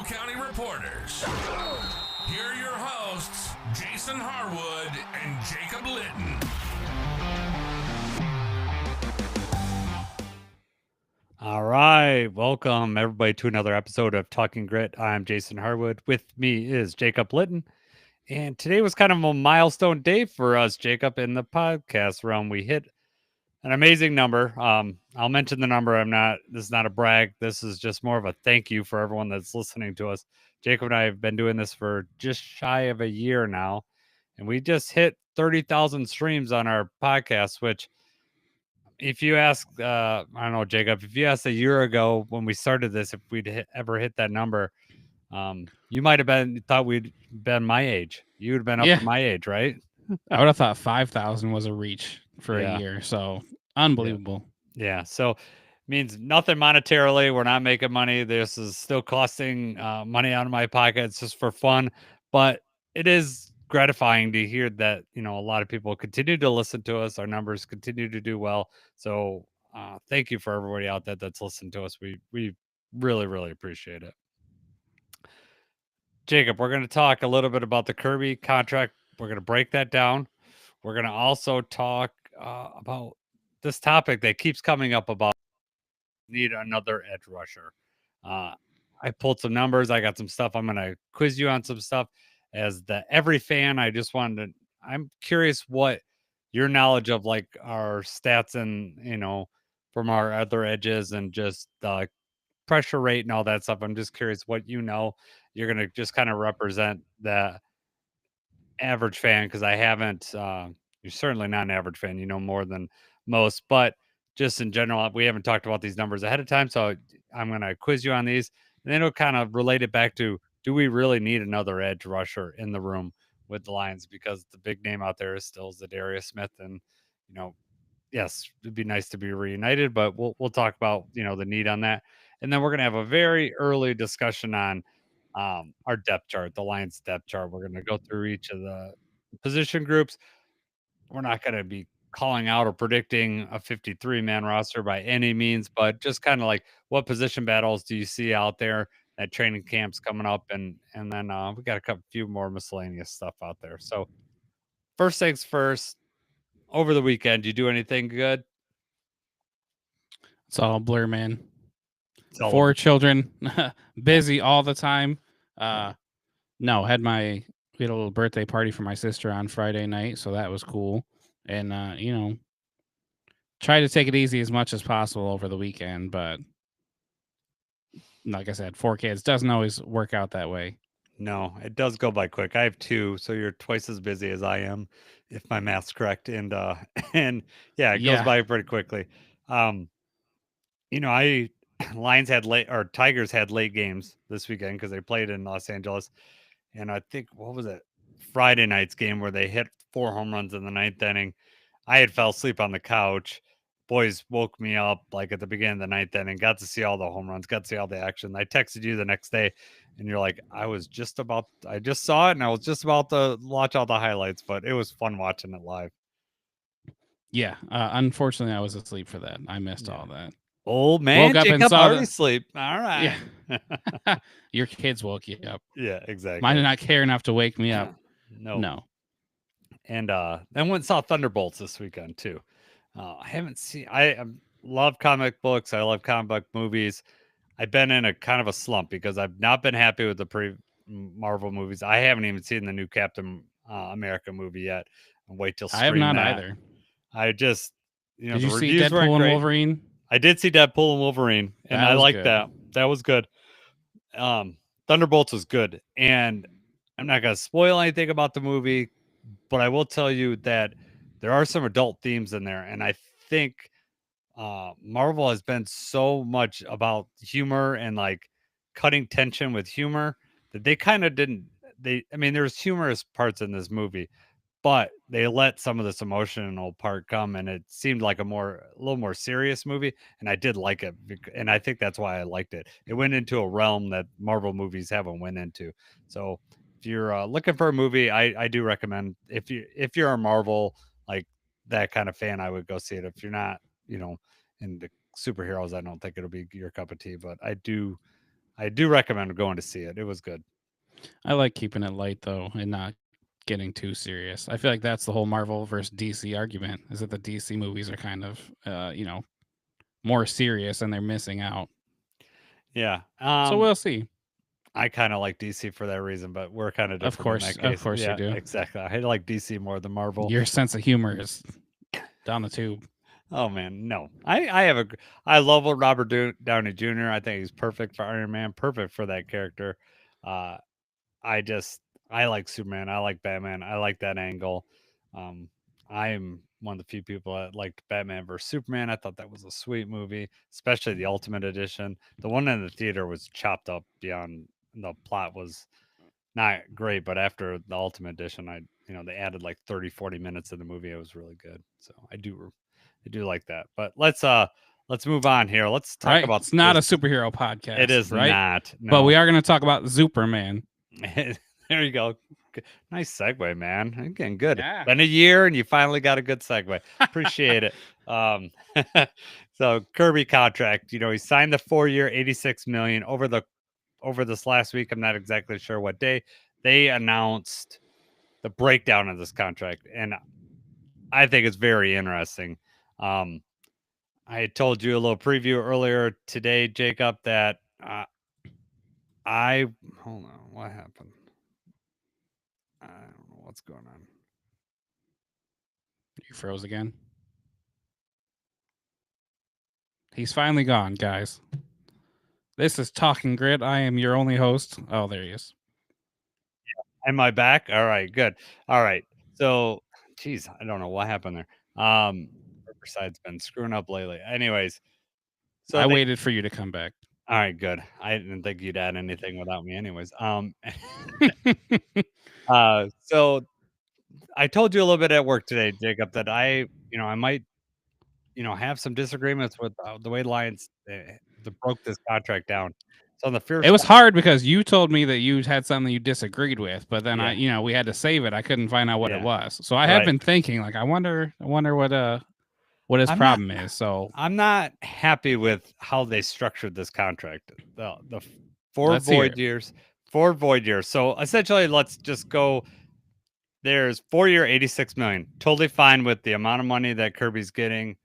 County reporters. Here are your hosts, Jason Harwood and Jacob Litton. All right, welcome everybody to another episode of Talking Grit. I'm Jason Harwood. With me is Jacob Litton. And today was kind of a milestone day for us, Jacob, in the podcast realm. We hit an amazing number. I'll mention the number. This is not a brag. This is just more of a thank you for everyone that's listening to us. Jacob and I have been doing this for just shy of a year now. And we just hit 30,000 streams on our podcast, which if you ask, I don't know, Jacob, if you asked a year ago when we started this, if we'd ever hit that number, you might have thought we'd been my age. You would have been up Yeah. to my age, right? I would have thought 5,000 was a reach for Yeah. a year. So unbelievable. Yeah. So means nothing monetarily. We're not making money. This is still costing money out of my pocket. It's just for fun, but it is gratifying to hear that a lot of people continue to listen to us. Our numbers continue to do well. So thank you for everybody out there that's listened to us. We really appreciate it. Jacob, we're going to talk a little bit about the Kirby contract. We're going to break that down. We're going to also talk about this topic that keeps coming up about need another edge rusher. I pulled some numbers. I got some stuff. I'm going to quiz you on some stuff. As the every fan, I'm curious what your knowledge of like our stats and, from our other edges and just the pressure rate and all that stuff. I'm just curious what you're going to just kind of represent the average fan because I haven't, you're certainly not an average fan, more than most, but just in general, we haven't talked about these numbers ahead of time. So I'm going to quiz you on these and then it'll kind of relate it back to do we really need another edge rusher in the room with the Lions? Because the big name out there is still Zedarius Smith. And, yes, it'd be nice to be reunited, but we'll talk about, the need on that. And then we're going to have a very early discussion on our depth chart, the Lions depth chart. We're going to go through each of the position groups. We're not going to be calling out or predicting a 53-man roster by any means, but just kind of like what position battles do you see out there at training camps coming up, and then we got a few more miscellaneous stuff out there. So first things first, over the weekend, you do anything good? It's all a blur, man. It's all 4 children, busy all the time. No, we had a little birthday party for my sister on Friday night, so that was cool. And try to take it easy as much as possible over the weekend, but like I said, 4 kids doesn't always work out that way. No, it does go by quick. I have 2, so you're twice as busy as I am, if my math's correct. And and yeah, it goes by pretty quickly. I Lions had late or Tigers had late games this weekend because they played in Los Angeles, and I think what was it, Friday night's game where they hit 4 home runs in the ninth inning. I had fell asleep on the couch. Boys woke me up like at the beginning of the ninth inning, got to see all the home runs, got to see all the action. I texted you the next day and you're like, I just saw it and I was just about to watch all the highlights, but it was fun watching it live. Yeah, unfortunately, I was asleep for that. I missed all that. Old man, Woke up and Jacob saw already sleep. All right. Yeah. Your kids woke you up. Yeah, exactly. Mine did not care enough to wake me up. No. And then went and saw Thunderbolts this weekend too. I haven't seen. I love comic books. I love comic book movies. I've been in a kind of a slump because I've not been happy with the Marvel movies. I haven't even seen the new Captain America movie yet. I'll wait till stream I have not that. either. I just, Did the you see reviews weren't Deadpool and great. Wolverine? I did see Deadpool and Wolverine, and I liked that. That was good. Thunderbolts was good, and I'm not gonna spoil anything about the movie, but I will tell you that there are some adult themes in there, and I think Marvel has been so much about humor and like cutting tension with humor that they kind of didn't. There's humorous parts in this movie, but they let some of this emotional part come, and it seemed like a little more serious movie, and I did like it, and I think that's why I liked it. It went into a realm that Marvel movies haven't went into. So if you're looking for a movie, I do recommend, if you're a Marvel like that kind of fan, I would go see it. If you're not, into superheroes, I don't think it'll be your cup of tea, but I do I do recommend going to see it. It was good. I like keeping it light though, and not getting too serious. I feel like that's the whole Marvel versus DC argument. Is that the DC movies are kind of, more serious and they're missing out. Yeah. So we'll see. I kind of like DC for that reason, but we're kind of Of different in course, that case. of course you Yeah, do. exactly. I like DC more than Marvel. Your sense of humor is down the tube. Oh man, no. I love Robert Downey Jr. I think he's perfect for Iron Man, perfect for that character. Uh, I like Superman. I like Batman. I like that angle. Um, I am one of the few people that liked Batman versus Superman. I thought that was a sweet movie, especially the Ultimate Edition. The one in the theater was chopped up beyond the plot was not great, but after the Ultimate Edition, they added like 30, 40 minutes of the movie. It was really good. So I do like that. But let's move on here. Let's talk Right? about It's not a this. superhero podcast. It is right? not. No. But we are going to talk about Superman. There you go. Nice segue, man. You're getting good. Yeah. Been a year and you finally got a good segue. Appreciate it. So Kirby contract, he signed the 4-year, $86 million over this last week. I'm not exactly sure what day they announced the breakdown of this contract, and I think it's very interesting. I had told you a little preview earlier today, Jacob, that hold on, what happened? I don't know what's going on. You froze again. He's finally gone, guys. This is Talking Grit. I am your only host. Oh, there he is. Am I back? All right, good. All right. So, geez, I don't know what happened there. Riverside's been screwing up lately. Anyways, so I waited for you to come back. All right, good. I didn't think you'd add anything without me, anyways. So I told you a little bit at work today, Jacob, that I might, have some disagreements with the way Lions broke this contract down. So on the first, It was hard because you told me that you had something you disagreed with, but then Yeah. we had to save it. I couldn't find out what it Yeah. was. So I have Right. been thinking, like, I wonder what his I'm problem is. So I'm not happy with how they structured this contract. The 4 Let's hear void it. years, 4 void years. So essentially, let's just go. There's 4-year, $86 million. Totally fine with the amount of money that Kirby's getting.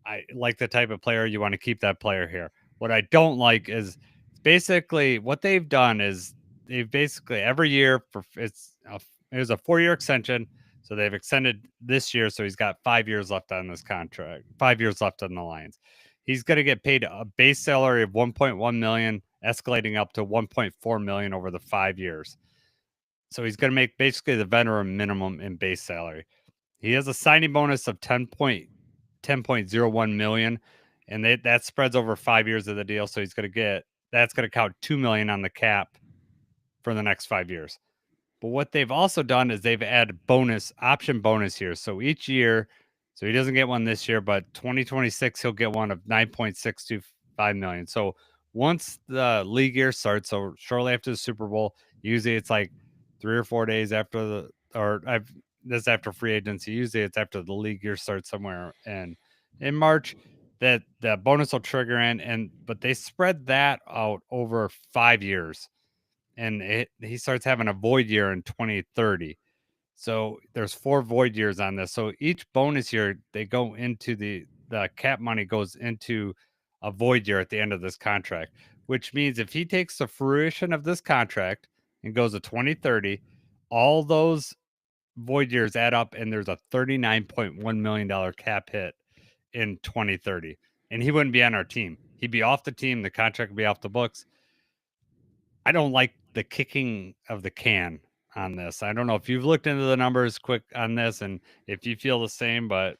I like the type of player you want to keep that player here. What I don't like is basically what they've done is they've basically every year it was a 4-year extension. So they've extended this year. So he's got 5 years left on this contract, 5 years left on the Lions. He's going to get paid a base salary of 1.1 million, escalating up to 1.4 million over the 5 years. So he's going to make basically the veteran minimum in base salary. He has a signing bonus of 10.01 million, and that spreads over 5 years of the deal. So that's going to count 2 million on the cap for the next 5 years. But what they've also done is they've added option bonus here. So each year, so he doesn't get one this year, but 2026 he'll get one of 9.625 million. So once the league year starts, so shortly after the Super Bowl, usually it's like 3 or 4 days after this after free agency. Usually it's after the league year starts somewhere in March that the bonus will trigger but they spread that out over 5 years. And he starts having a void year in 2030. So there's 4 void years on this. So each bonus year they go into the cap money goes into a void year at the end of this contract, which means if he takes the fruition of this contract and goes to 2030, all those void years add up and there's a $39.1 million cap hit in 2030. And he wouldn't be on our team. He'd be off the team. The contract would be off the books. I don't like the kicking of the can on this. I don't know if you've looked into the numbers quick on this and if you feel the same, but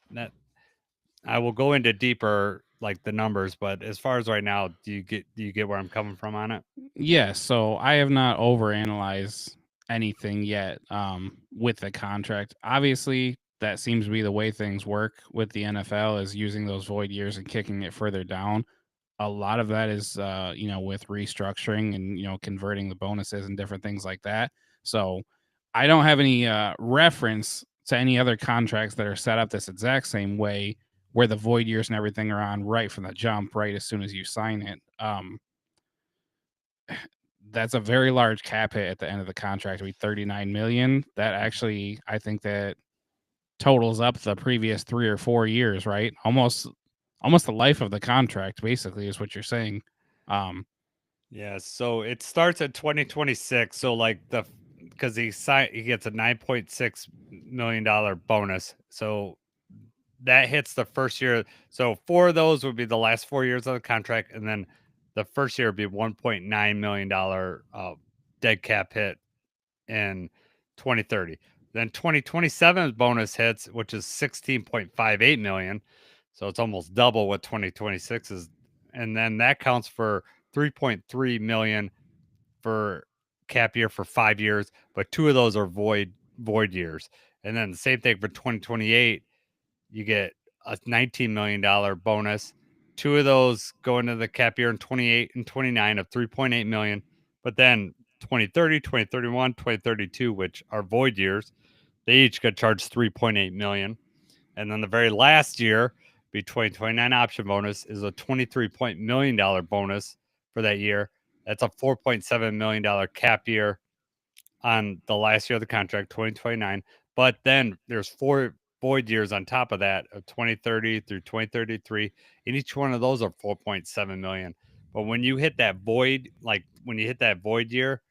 I will go into deeper like the numbers. But as far as right now, do you get where I'm coming from on it? Yes. So I have not overanalyzed anything yet with the contract. Obviously, that seems to be the way things work with the NFL is using those void years and kicking it further down. A lot of that is with restructuring and converting the bonuses and different things like that. So I don't have any reference to any other contracts that are set up this exact same way where the void years and everything are on right from the jump, right as soon as you sign it. that's a very large cap hit at the end of the contract. To be $39 million. That actually, I think that totals up the previous 3 or 4 years, right? Almost the life of the contract, basically, is what you're saying. Yeah, so it starts at 2026. So like because he gets a $9.6 million bonus. So that hits the first year. So 4 of those would be the last 4 years of the contract, and then the first year would be $1.9 million dead cap hit in 2030. Then 2027's bonus hits, which is 16.58 million. So it's almost double what 2026 is. And then that counts for 3.3 million for cap year for 5 years, but 2 of those are void years. And then the same thing for 2028, you get a $19 million bonus. 2 of those go into the cap year in 28 and 29 of 3.8 million. But then 2030, 2031, 2032, which are void years, they each get charged 3.8 million. And then the very last year, be 2029 option bonus is a $23 million bonus for that year. That's a $4.7 million cap year on the last year of the contract, 2029. But then there's 4 void years on top of that of 2030 through 2033. And each one of those are 4.7 million. But when you hit that void, like when you hit that void year,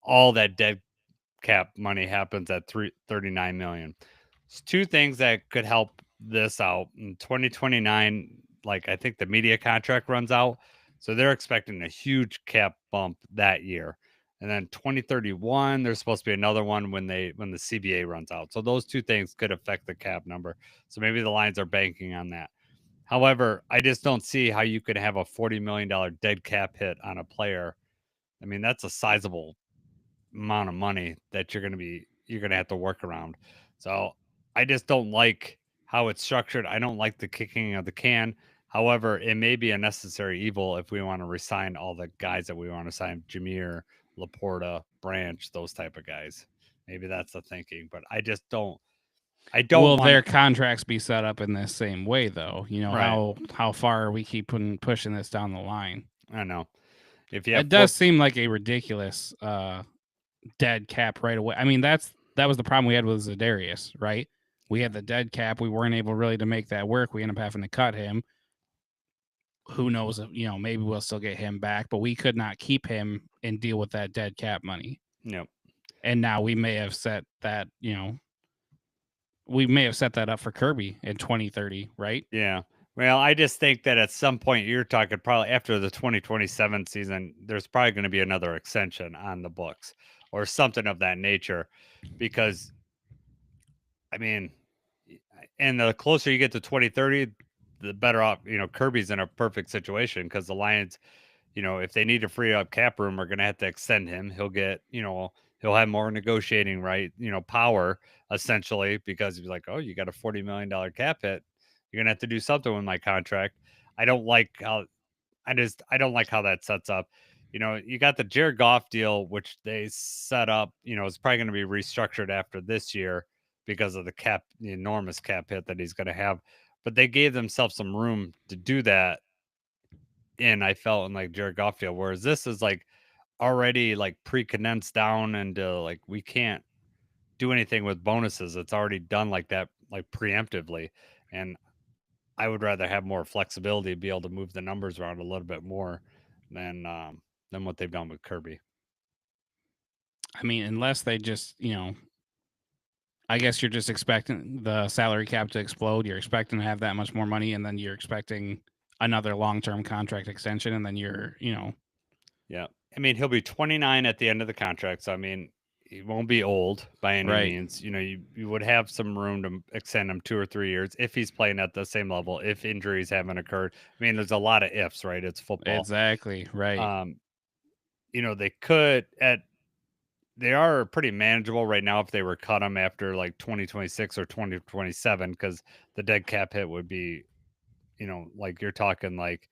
all that dead cap money happens at 39 million. It's 2 things that could help this out in 2029. Like I think the media contract runs out, so they're expecting a huge cap bump that year. And then 2031, there's supposed to be another one when the CBA runs out. So those 2 things could affect the cap number. So maybe the Lions are banking on that. However, I just don't see how you could have a $40 million dead cap hit on a player. I mean, that's a sizable amount of money that you're going to have to work around. So I just don't like how it's structured. I don't like the kicking of the can. However, it may be a necessary evil if we want to resign all the guys that we want to sign: Jameer, Laporta, Branch, those type of guys. Maybe that's the thinking, but I just don't. I don't Will want their contracts be set up in this same way, though? You know, Right. how far we keep pushing this down the line. I know. If you have It does seem like a ridiculous dead cap right away. I mean, that was the problem we had with Zedarius, right? We had the dead cap. We weren't able really to make that work. We ended up having to cut him. Who knows? You know, maybe we'll still get him back, but we could not keep him and deal with that dead cap money. Yep. And now we may have set that, you know, we may have set that up for Kirby in 2030, right? Yeah. Well, I just think that at some point you're talking probably after the 2027 season, there's probably going to be another extension on the books or something of that nature, because I mean, and the closer you get to 2030, the better off, Kirby's in a perfect situation because the Lions, if they need to free up cap room, are going to have to extend him. He'll get, he'll have more negotiating power essentially, because he's like, oh, you got a $40 million cap hit. You're gonna have to do something with my contract. I don't like how I don't like how that sets up. You got the Jared Goff deal, which they set up. It's probably going to be restructured after this year because of the enormous cap hit that he's going to have. But they gave themselves some room to do that. I felt in like Jared Goff deal, whereas this is like already like pre-condensed down into like we can't do anything with bonuses. It's already done like that, like preemptively. And I would rather have more flexibility, be able to move the numbers around a little bit more than what they've done with Kirby. I mean, unless they just, I guess you're just expecting the salary cap to explode. You're expecting to have that much more money, and then you're expecting another long-term contract extension, and then you're, Yeah. I mean, he'll be 29 at the end of the contract. So, I mean, he won't be old by any Right. means. You would have some room to extend him 2 or 3 years if he's playing at the same level, if injuries haven't occurred. I mean, there's a lot of ifs, right? It's football. Exactly. Right. They they are pretty manageable right now if they were cut them after like 2026 or 2027, because the dead cap hit would be, like you're talking like,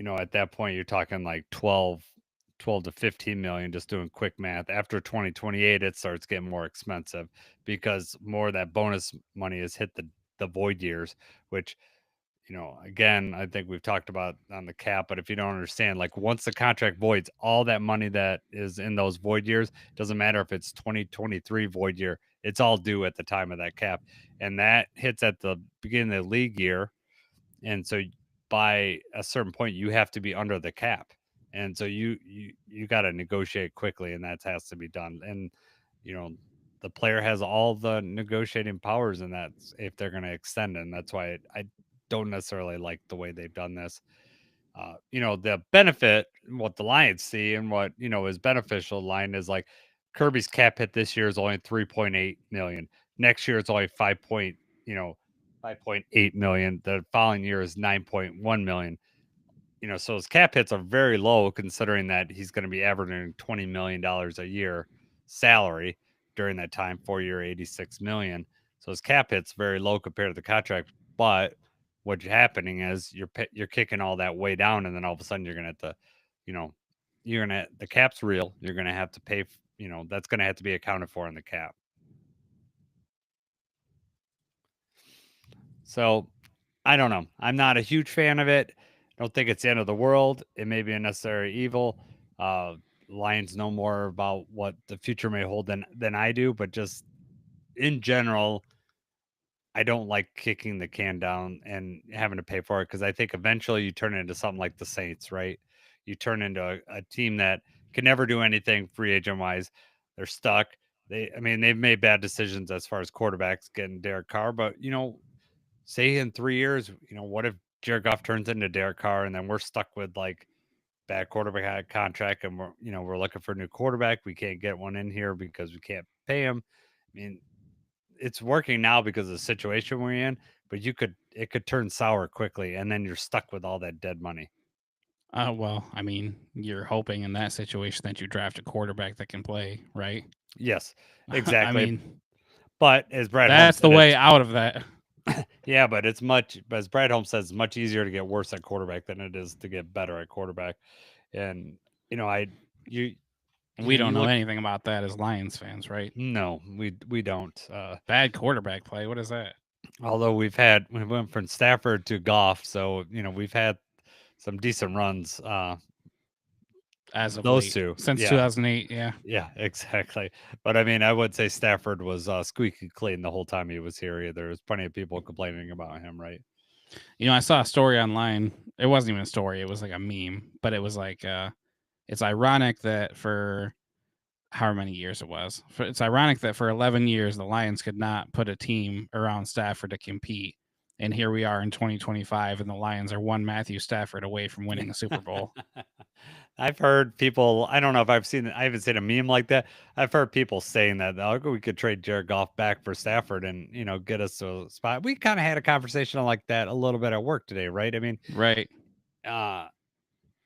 at that point you're talking like 12 to 15 million, just doing quick math. After 2028, it starts getting more expensive because more of that bonus money has hit the void years, which, again, I think we've talked about on the cap, but if you don't understand, like once the contract voids, all that money that is in those void years, doesn't matter if it's 2023 void year, it's all due at the time of that cap. And that hits at the beginning of the league year. And so by a certain point, you have to be under the cap. And so you got to negotiate quickly, and that has to be done. And, the player has all the negotiating powers in that if they're going to extend it. And that's why I don't necessarily like the way they've done this. The benefit, what the Lions see and what, is beneficial line is like Kirby's cap hit this year is only 3.8 million. Next year it's only 5.8 million. The following year is 9.1 million. So his cap hits are very low considering that he's going to be averaging $20 million a year salary during that time, 4-year, 86 million. So his cap hit's very low compared to the contract. But what's happening is you're kicking all that way down, and then all of a sudden you're going to have to, the cap's real. You're going to have to pay, that's going to have to be accounted for in the cap. So I don't know. I'm not a huge fan of it. I don't think it's the end of the world. It may be a necessary evil. Lions know more about what the future may hold than I do, but just in general, I don't like kicking the can down and having to pay for it because I think eventually you turn into something like the Saints, right? You turn into a team that can never do anything free agent wise. They're stuck. They've made bad decisions as far as quarterbacks getting Derek Carr, but say in 3 years, what if Jared Goff turns into Derek Carr and then we're stuck with like bad quarterback contract and we're looking for a new quarterback. We can't get one in here because we can't pay him. I mean, it's working now because of the situation we're in, but it could turn sour quickly and then you're stuck with all that dead money. Well, you're hoping in that situation that you draft a quarterback that can play, right? Yes, exactly. But as Brad that's Holmes the way out of that. Yeah, but as Brad Holmes says, it's much easier to get worse at quarterback than it is to get better at quarterback. And we don't know anything about that as Lions fans, right? No, we don't. Bad quarterback play. What is that? Although we went from Stafford to Goff, so we've had some decent runs. As of those late, two since 2008, yeah, exactly. But I would say Stafford was squeaky clean the whole time he was here. There was plenty of people complaining about him, right? I saw a story online. It wasn't even a story; it was like a meme. But it was like, it's ironic that for however many years it was, it's ironic that for 11 years the Lions could not put a team around Stafford to compete. And here we are in 2025, and the Lions are one Matthew Stafford away from winning a Super Bowl. I've heard people. I don't know if I haven't seen a meme like that. I've heard people saying that we could trade Jared Goff back for Stafford and get us to a spot. We kind of had a conversation like that a little bit at work today, right? Right.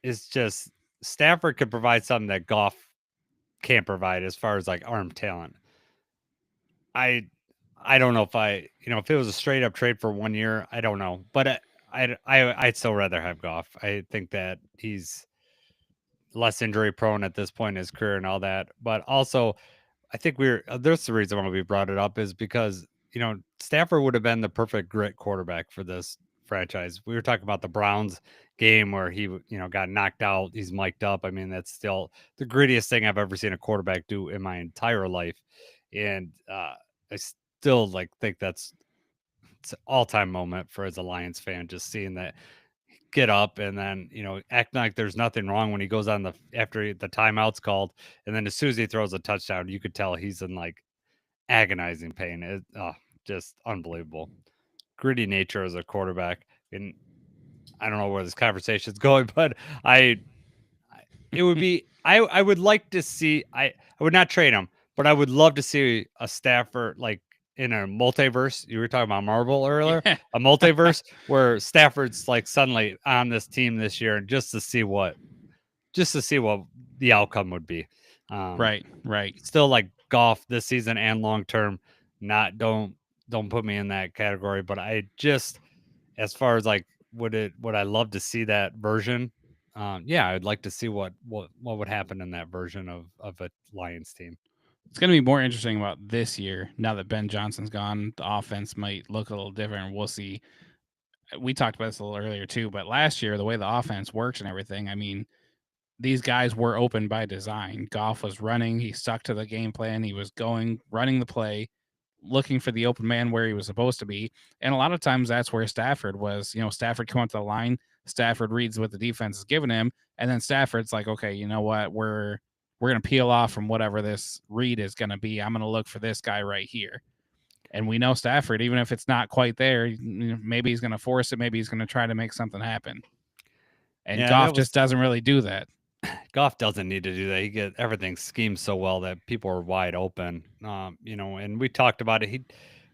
It's just Stafford could provide something that Goff can't provide as far as like arm talent. I don't know if if it was a straight up trade for 1 year, I don't know, but I'd still rather have Goff. I think that he's less injury prone at this point in his career and all that. But also, I think there's the reason why we brought it up is because, Stafford would have been the perfect grit quarterback for this franchise. We were talking about the Browns game where he, got knocked out. He's mic'd up. That's still the grittiest thing I've ever seen a quarterback do in my entire life. And I still think it's an all-time moment for as a Lions fan, just seeing that get up and then acting like there's nothing wrong when he goes on after the timeout's called, and then as soon as he throws a touchdown, you could tell he's in like agonizing pain. Just unbelievable. Gritty nature as a quarterback, and I don't know where this conversation is going, but it would be I would like to see I would not trade him, but I would love to see a Stafford like in a multiverse. You were talking about Marvel earlier, a multiverse where Stafford's like suddenly on this team this year, and just to see what the outcome would be. Right. Still like Goff this season and long term. Don't put me in that category, but I just as far as like would I love to see that version. Yeah, I'd like to see what would happen in that version of a Lions team. It's going to be more interesting about this year now that Ben Johnson's gone. The offense might look a little different. We'll see. we talked about this a little earlier too, but last year, the way the offense works and everything, I mean, these guys were open by design. Goff was running, he stuck to the game plan, he was running the play, looking for the open man where he was supposed to be. And a lot of times that's where Stafford was. Stafford come up to the line, Stafford reads what the defense is giving him, and then Stafford's like, okay, you know what? We're gonna peel off from whatever this read is gonna be. I'm gonna look for this guy right here. And we know Stafford, even if it's not quite there, maybe he's gonna force it, maybe he's gonna try to make something happen. And Yeah, Goff just doesn't really do that. Goff doesn't need to do that. He get everything schemed so well that people are wide open. And we talked about it.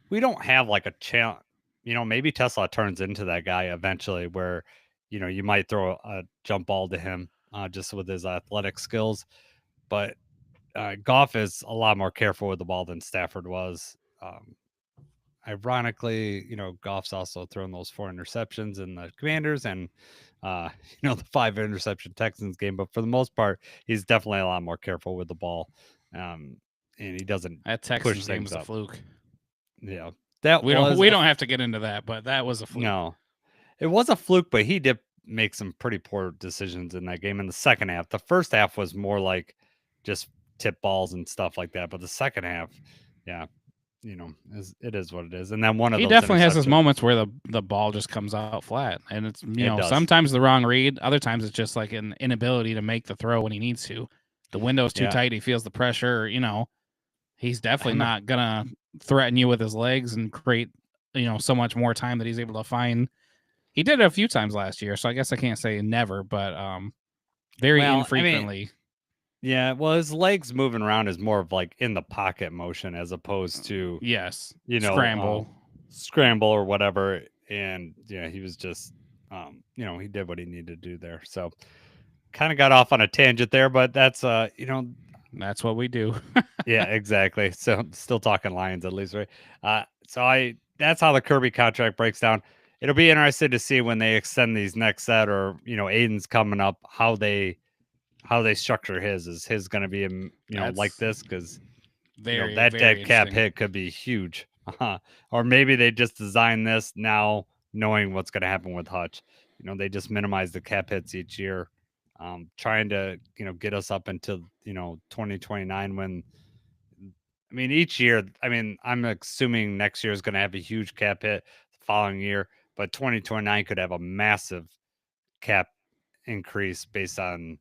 We don't have like a chance. Maybe Tesla turns into that guy eventually, where you might throw a jump ball to him just with his athletic skills. But Goff is a lot more careful with the ball than Stafford was. Ironically, Goff's also thrown those 4 interceptions in the Commanders and, the 5 interception Texans game. But for the most part, he's definitely a lot more careful with the ball. And he doesn't That Texans game was a fluke. Yeah. We don't have to get into that, but that was a fluke. No, it was a fluke, but he did make some pretty poor decisions in that game in the second half. The first half was more like just tip balls and stuff like that. But the second half, yeah. It is what it is. And then he definitely has his moments where the ball just comes out flat, and it's sometimes the wrong read, other times it's just like an inability to make the throw when he needs to. The window's too tight, he feels the pressure. He's definitely not gonna threaten you with his legs and create so much more time that he's able to find. He did it a few times last year, so I guess I can't say never, but very infrequently. Yeah, well, his legs moving around is more of like in the pocket motion as opposed to scramble or whatever. And yeah, he was just, he did what he needed to do there. So kind of got off on a tangent there, but that's that's what we do. Yeah, exactly. So still talking Lions at least, right? That's how the Kirby contract breaks down. It'll be interesting to see when they extend these next set, or Aiden's coming up, how they structure his. Is his going to be like this? Because that dead cap hit could be huge. Or maybe they just design this now knowing what's going to happen with Hutch. They just minimize the cap hits each year, trying to get us up until 2029 when. I mean, each year, I'm assuming next year is going to have a huge cap hit the following year, but 2029 could have a massive cap increase based on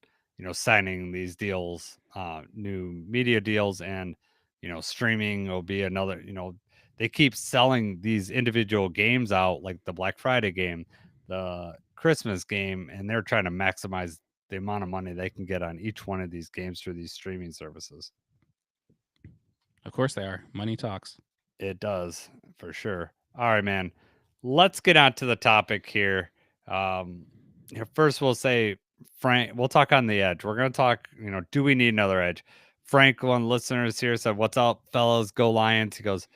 signing these deals, new media deals, and streaming will be another. They keep selling these individual games out, like the Black Friday game, the Christmas game, and they're trying to maximize the amount of money they can get on each one of these games through these streaming services. Of course they are. Money talks. It does, for sure. All right, man. Let's get on to the topic here. First, we'll say, Frank, we'll talk on the edge. We're going to talk, do we need another edge? Frank, one of the listeners here, said, "What's up, fellas? Go Lions." He goes,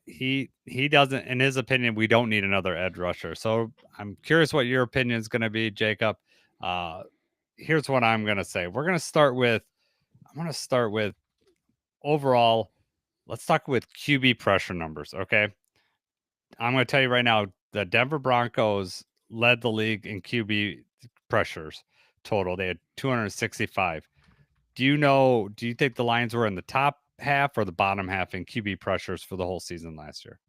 he doesn't, in his opinion, we don't need another edge rusher. So I'm curious what your opinion is going to be, Jacob. Here's what I'm going to say. I'm going to start with overall. Let's talk with QB pressure numbers. Okay. I'm going to tell you right now, the Denver Broncos led the league in QB pressures total. They had 265. Do you think the Lions were in the top half or the bottom half in QB pressures for the whole season last year?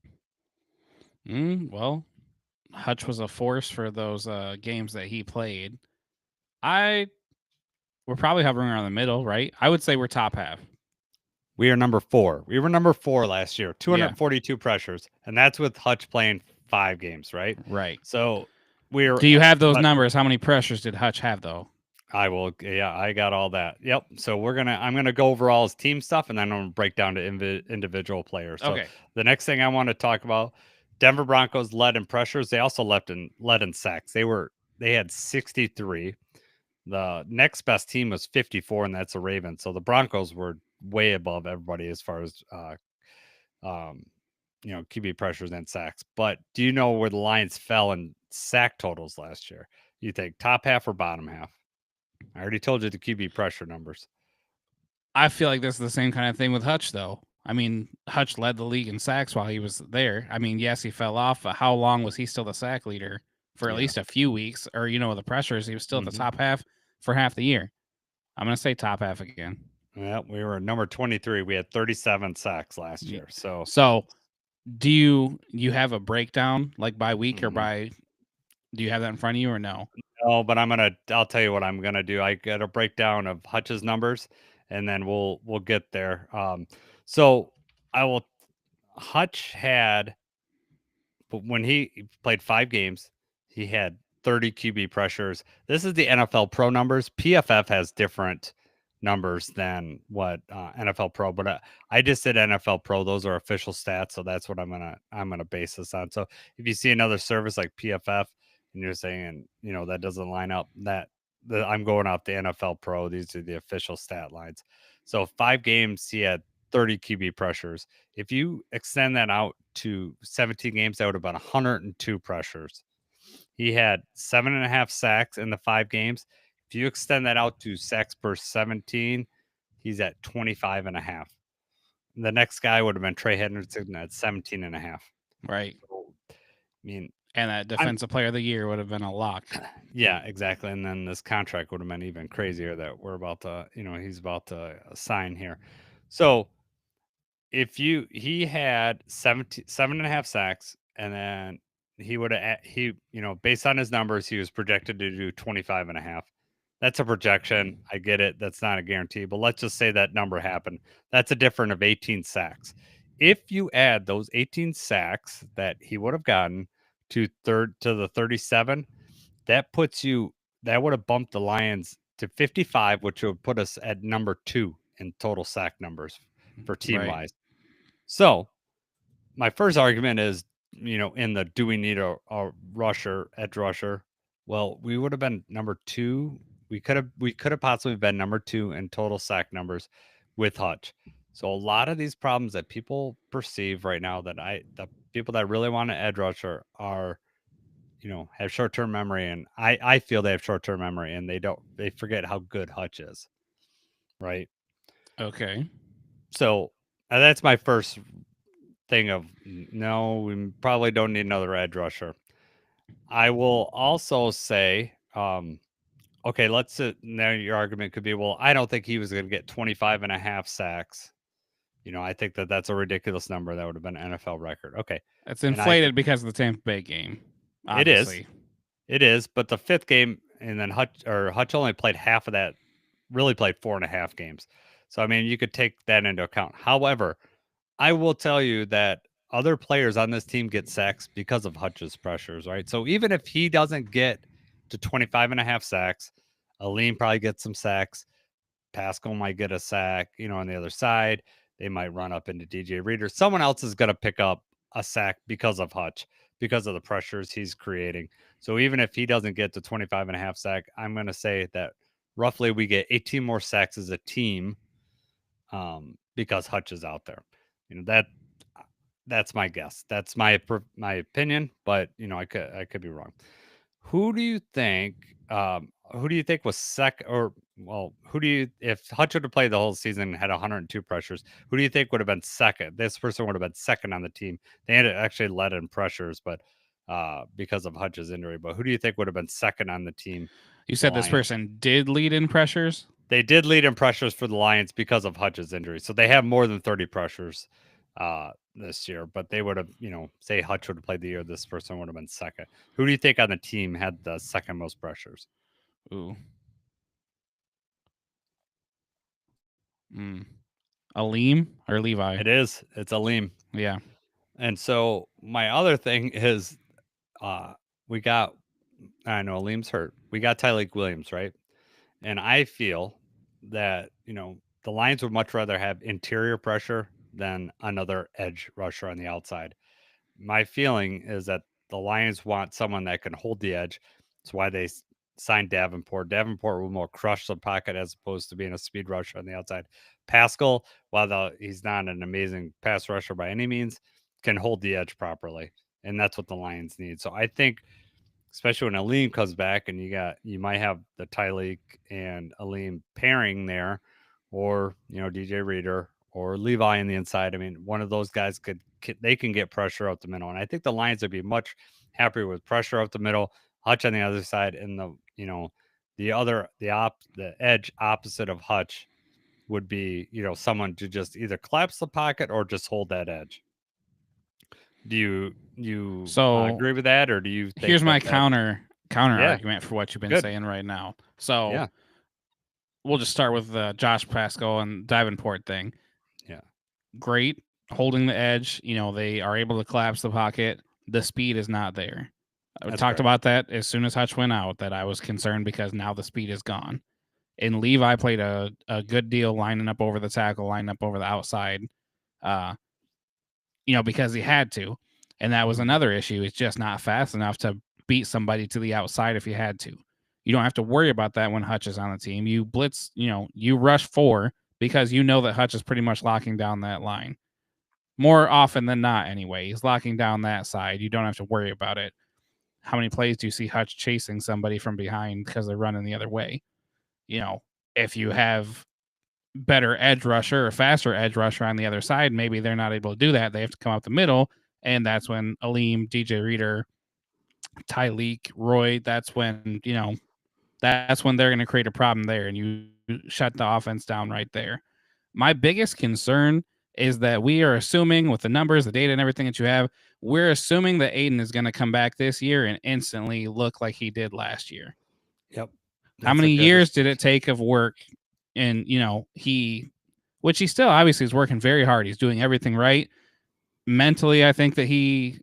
Well, Hutch was a force for those games that he played. We're probably hovering around the middle, right? I would say we're top half. We are number 4. We were number 4 last year, 242 pressures, and that's with Hutch playing 5 games, right? Right. So do you have those numbers? How many pressures did Hutch have, though? I will. Yeah, I got all that. Yep. So I'm going to go over all his team stuff, and then I'm going to break down to individual players. So the next thing I want to talk about, Denver Broncos led in pressures. They also led in sacks. They had 63. The next best team was 54, and that's the Ravens. So the Broncos were way above everybody as far as QB pressures and sacks. But do you know where the Lions fell in sack totals last year? You think top half or bottom half? I already told you the QB pressure numbers. I feel like this is the same kind of thing with Hutch, though. I mean, Hutch led the league in sacks while he was there. I mean, yes, he fell off, but how long was he still the sack leader? For at Yeah. least a few weeks, or the pressures, he was still at the Mhm. top half for half the year. I'm gonna say top half again. Yeah, we were number 23. We had 37 sacks last year. So So, do you have a breakdown like by week or Mhm. by? Do you have that in front of you or no? No, but I'll tell you what I'm gonna do. I got a breakdown of Hutch's numbers, and then we'll get there. So I will. Hutch had, but when he played 5 games, he had 30 QB pressures. This is the NFL Pro numbers. PFF has different numbers than what NFL Pro, but I just did NFL Pro. Those are official stats, so that's what I'm gonna base this on. So if you see another service like PFF and you're saying that doesn't line up, I'm going off the NFL Pro. These are the official stat lines. So 5 games, he had 30 QB pressures. If you extend that out to 17 games, that would have been 102 pressures. He had 7.5 sacks in the 5 games. If you extend that out to sacks per 17, he's at 25.5. The next guy would have been Trey Henderson at 17.5. Right. So, I mean, And that defensive player of the year would have been a lock. yeah, exactly. And then this contract would have been even crazier that he's about to sign here. So he had 7.5 sacks, and then he would have based on his numbers, he was projected to do 25.5. That's a projection. I get it. That's not a guarantee, but let's just say that number happened. That's a difference of 18 sacks. If you add those 18 sacks that he would have gotten to the 37, that would have bumped the Lions to 55, which would put us at number 2 in total sack numbers for team Right. wise. So my first argument is, in the do we need a edge rusher? Well, we would have been number 2. We could have possibly been number 2 in total sack numbers with Hutch. So a lot of these problems that people perceive right now, the people that really want an edge rusher are, have short term memory, and I feel they have short term memory, and they forget how good Hutch is, right? Okay. So that's my first thing of no, we probably don't need another edge rusher. I will also say, okay, now your argument could be, well, I don't think he was going to get 25.5 sacks. I think that's a ridiculous number. That would have been an NFL record. Okay. It's And inflated because of the Tampa Bay game. it is, Obviously. but the 5th game, and then Hutch only played half of that, really played 4.5 games. So, I mean, you could take that into account. However, I will tell you that other players on this team get sacks because of Hutch's pressures, right? So even if he doesn't get to 25.5 sacks, Aleem probably gets some sacks. Pascal might get a sack, on the other side. They might run up into DJ Reader. Someone else is going to pick up a sack because of Hutch, because of the pressures he's creating. So even if he doesn't get to 25.5 sack, I'm going to say that roughly we get 18 more sacks as a team because Hutch is out there. That's my guess. That's my opinion, but I could be wrong. Who do you think? Who do you think was second? Or well, who do you? If Hutch would have played the whole season and had 102 pressures, who do you think would have been second? This person would have been second on the team. They had actually led in pressures, but because of Hutch's injury. But who do you think would have been second on the team? You The said this Lions. person did lead in pressures? They did lead in pressures for the Lions because of Hutch's injury. So they have more than 30 pressures this year, but they would have, say Hutch would have played the year, this person would have been second. Who do you think on the team had the second most pressures? Ooh. Aleem or Levi? It's Aleem. Yeah. And so my other thing is we got, I know Aleem's hurt. We got Tyleik Williams, right? And I feel that, the Lions would much rather have interior pressure than another edge rusher on the outside. My feeling is that the Lions want someone that can hold the edge. That's why they signed Davenport. Davenport will more crush the pocket as opposed to being a speed rusher on the outside. Pascal, while he's not an amazing pass rusher by any means, can hold the edge properly. And that's what the Lions need. So I think, especially when Aleem comes back and you might have the Tyleik and Aleem pairing there, or DJ Reader or Levi on the inside. I mean, one of those guys they can get pressure out the middle, and I think the Lions would be much happier with pressure out the middle, Hutch on the other side, and the edge opposite of Hutch would be someone to just either collapse the pocket or just hold that edge. Do you So agree with that, or do you think here's my that counter Yeah. argument for what you've been Good. saying right now. So Yeah. we'll just start with the Josh Pascal and Davenport thing. Yeah. Great holding the edge. They are able to collapse the pocket. The speed is not there. I That's talked correct. about that as soon as Hutch went out, that I was concerned because now the speed is gone. And Levi played a good deal lining up over the tackle, lining up over the outside, because he had to. And that was another issue. It's just not fast enough to beat somebody to the outside if you had to. You don't have to worry about that when Hutch is on the team. You blitz, you rush 4 because you know that Hutch is pretty much locking down that line. More often than not, anyway. He's locking down that side. You don't have to worry about it. How many plays do you see Hutch chasing somebody from behind because they're running the other way? If you have better edge rusher or faster edge rusher on the other side, maybe they're not able to do that. They have to come up the middle, and that's when Aleem, DJ Reader, Tyleek, Roy, that's when they're going to create a problem there, and you shut the offense down right there. My biggest concern is that we are assuming, with the numbers, the data, and everything that you have, we're assuming that Aiden is going to come back this year and instantly look like he did last year. Yep. How many years did it take of work? And, which he still obviously is working very hard. He's doing everything right. Mentally, I think that he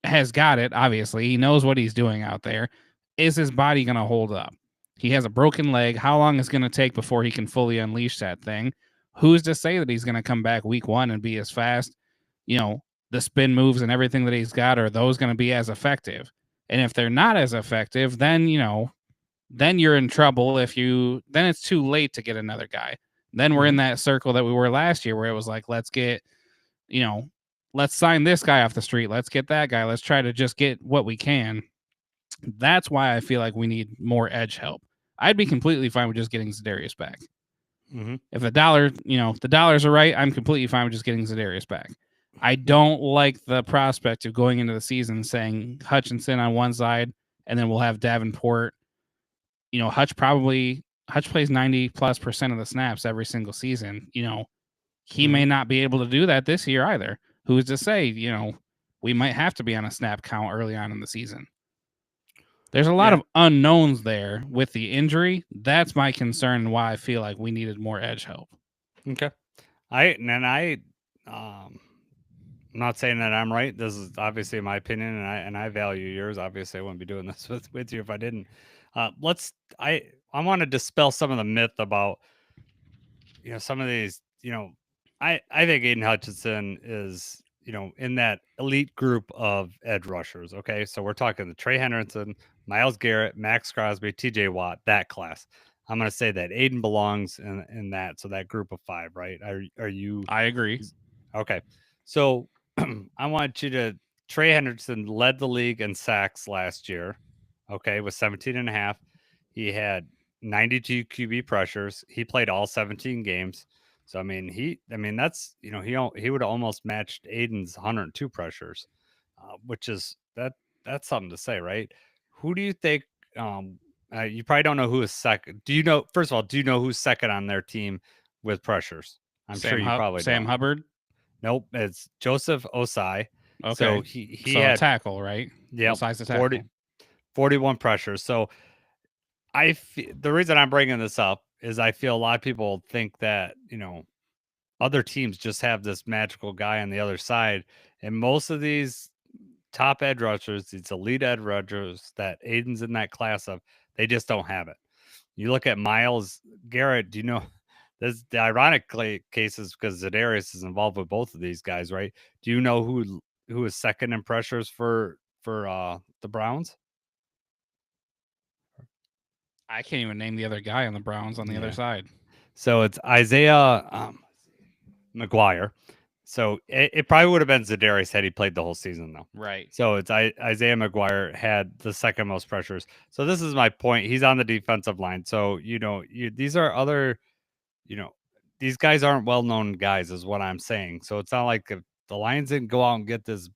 has got it, obviously. He knows what he's doing out there. Is his body going to hold up? He has a broken leg. How long is it going to take before he can fully unleash that thing? Who's to say that he's going to come back week 1 and be as fast? The spin moves and everything that he's got, are those going to be as effective? And if they're not as effective, then, then you're in trouble. Then it's too late to get another guy. Then we're in that circle that we were last year where it was like, let's sign this guy off the street. Let's get that guy. Let's try to just get what we can. That's why I feel like we need more edge help. I'd be completely fine with just getting Zedarius back. Mm-hmm. If the dollars are right, I'm completely fine with just getting Zedarius back. I don't like the prospect of going into the season saying Hutchinson on one side, and then we'll have Davenport. Hutch plays 90+% of the snaps every single season. He may not be able to do that this year either. Who's to say, we might have to be on a snap count early on in the season. There's a lot of unknowns there with the injury. That's my concern and why I feel like we needed more edge help. Okay. I'm not saying that I'm right. This is obviously my opinion, and I value yours. Obviously, I wouldn't be doing this with you if I didn't. I want to dispel some of the myth about some of these. I think Aiden Hutchinson is in that elite group of edge rushers. Okay, so we're talking the Trey Henderson, Myles Garrett, Max Crosby, T.J. Watt, that class. I'm going to say that Aiden belongs in that. So that group of 5, right? Are you? I agree. Okay. So I want you to, Trey Henderson led the league in sacks last year. Okay. With 17.5. He had 92 QB pressures. He played all 17 games. So, that's, he would have almost matched Aiden's 102 pressures, which is that's something to say, right? Who do you think, you probably don't know who is second. First of all, do you know who's second on their team with pressures? I'm sure you probably Sam don't. Hubbard. Nope, it's Joseph Osai. Okay. So he had had a tackle, right? Yeah, Osai's a tackle. 41 pressures. So the reason I'm bringing this up is I feel a lot of people think that, other teams just have this magical guy on the other side. And most of these top edge rushers, these elite edge rushers that Aiden's in that class of, they just don't have it. You look at Myles Garrett, do you know, this the ironic case is because Zedarius is involved with both of these guys, right? Do you know who is second in pressures for the Browns? I can't even name the other guy on the Browns on the other side. So it's Isaiah McGuire. So it probably would have been Zedarius had he played the whole season, though. Right. So it's Isaiah McGuire had the second most pressures. So this is my point. He's on the defensive line. So these are other, these guys aren't well-known guys, is what I'm saying. So it's not like if the Lions didn't go out and get this,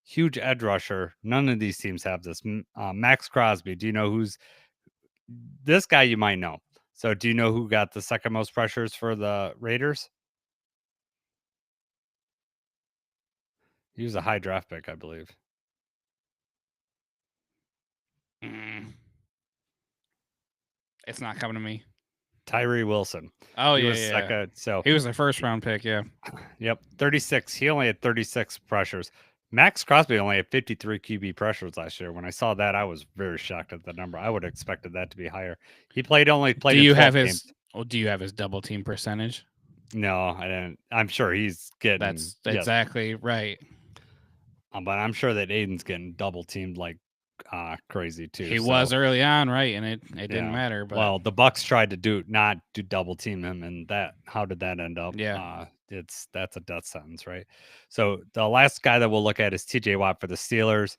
huge edge rusher. None of these teams have this. Max Crosby. Do you know who's this guy? You might know. So do you know who got the second most pressures for the Raiders? He was a high draft pick, I believe. It's not coming to me. Tyree Wilson. Oh, he yeah, was yeah. second. So he was their first round pick, yeah. Yep, 36. He only had 36 pressures. Max Crosby only had 53 QB pressures last year. When I saw that, I was very shocked at the number. I would have expected that to be higher. He only played in 12 games. Do you have his double team percentage? No, I didn't. I'm sure he's getting. That's exactly right. But I'm sure that Aiden's getting double teamed like crazy too. He was early on, right? And it didn't matter. But well, the Bucks tried to not do double team him, and how did that end up? Yeah. That's a death sentence, right? So the last guy that we'll look at is TJ Watt for the Steelers.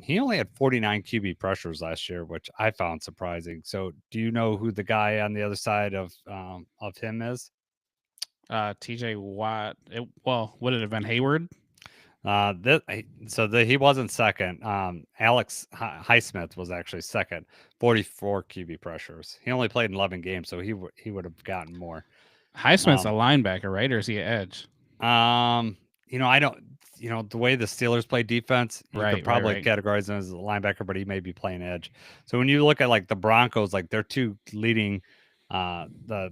He only had 49 QB pressures last year, which I found surprising. So do you know who the guy on the other side of him is? TJ Watt. Would it have been Hayward? He wasn't second. Alex Highsmith was actually second, 44 QB pressures. He only played in 11 games, so he would have gotten more. Highsmith's a linebacker, right? Or is he an edge? I don't. The way the Steelers play defense, you could probably right. categorize him as a linebacker, but he may be playing edge. So when you look at like the Broncos, like their two leading, the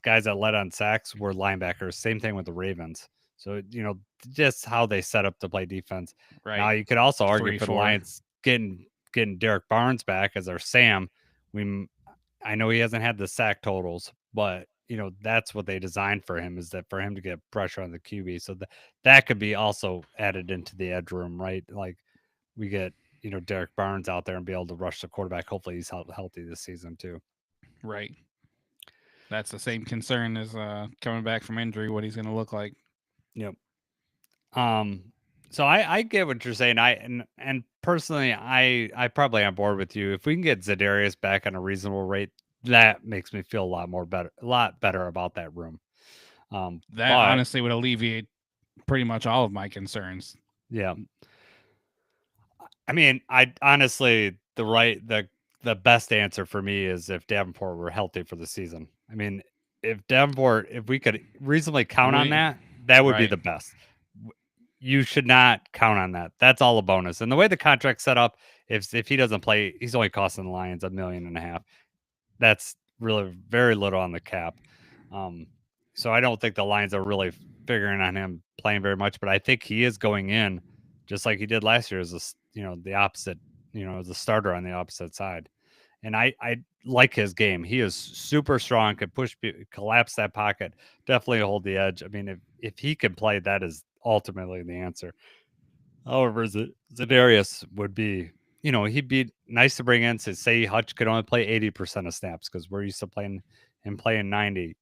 guys that led on sacks were linebackers. Same thing with the Ravens. So just how they set up to play defense. Right. Now you could also argue for the 3-4. Lions getting Derek Barnes back as our Sam. I know he hasn't had the sack totals, but that's what they designed for him, is that for him to get pressure on the QB. So that could be also added into the edge room, right? Like we get Derek Barnes out there and be able to rush the quarterback. Hopefully he's healthy this season too. Right. That's the same concern as coming back from injury, what he's going to look like. Yep. So I get what you're saying. And personally, I probably on board with you. If we can get Zedarius back on a reasonable rate, that makes me feel a lot better about that room. That honestly would alleviate pretty much all of my concerns. Yeah. I mean, I honestly, the best answer for me is if Davenport were healthy for the season. I mean, if we could reasonably count on that, that would be the best. You should not count on that. That's all a bonus. And the way the contract's set up, if he doesn't play, he's only costing the Lions $1.5 million. That's really very little on the cap. So I don't think the Lions are really figuring on him playing very much, but I think he is going in just like he did last year as the opposite, as a starter on the opposite side. And I like his game. He is super strong, could collapse that pocket, definitely hold the edge. I mean, if he can play, that is ultimately the answer. However, Zedarius would be, he'd be nice to bring in. To say Hutch could only play 80% of snaps because we're used to playing 90.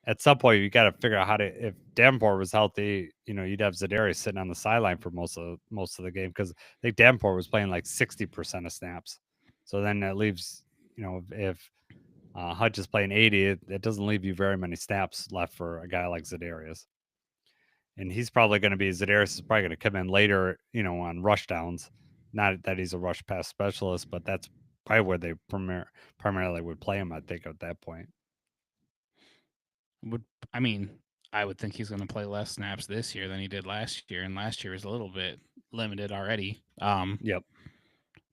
At some point, you got to figure out if Davenport was healthy, you'd have Zedarius sitting on the sideline for most of the game, because I think Davenport was playing like 60% of snaps. So then that leaves, if Hutch is playing 80, it doesn't leave you very many snaps left for a guy like Zedarius. And Zedarius is probably going to come in later, on rush downs. Not that he's a rush pass specialist, but that's probably where they primarily would play him, I think, at that point. I would think he's going to play less snaps this year than he did last year, and last year was a little bit limited already. Yep.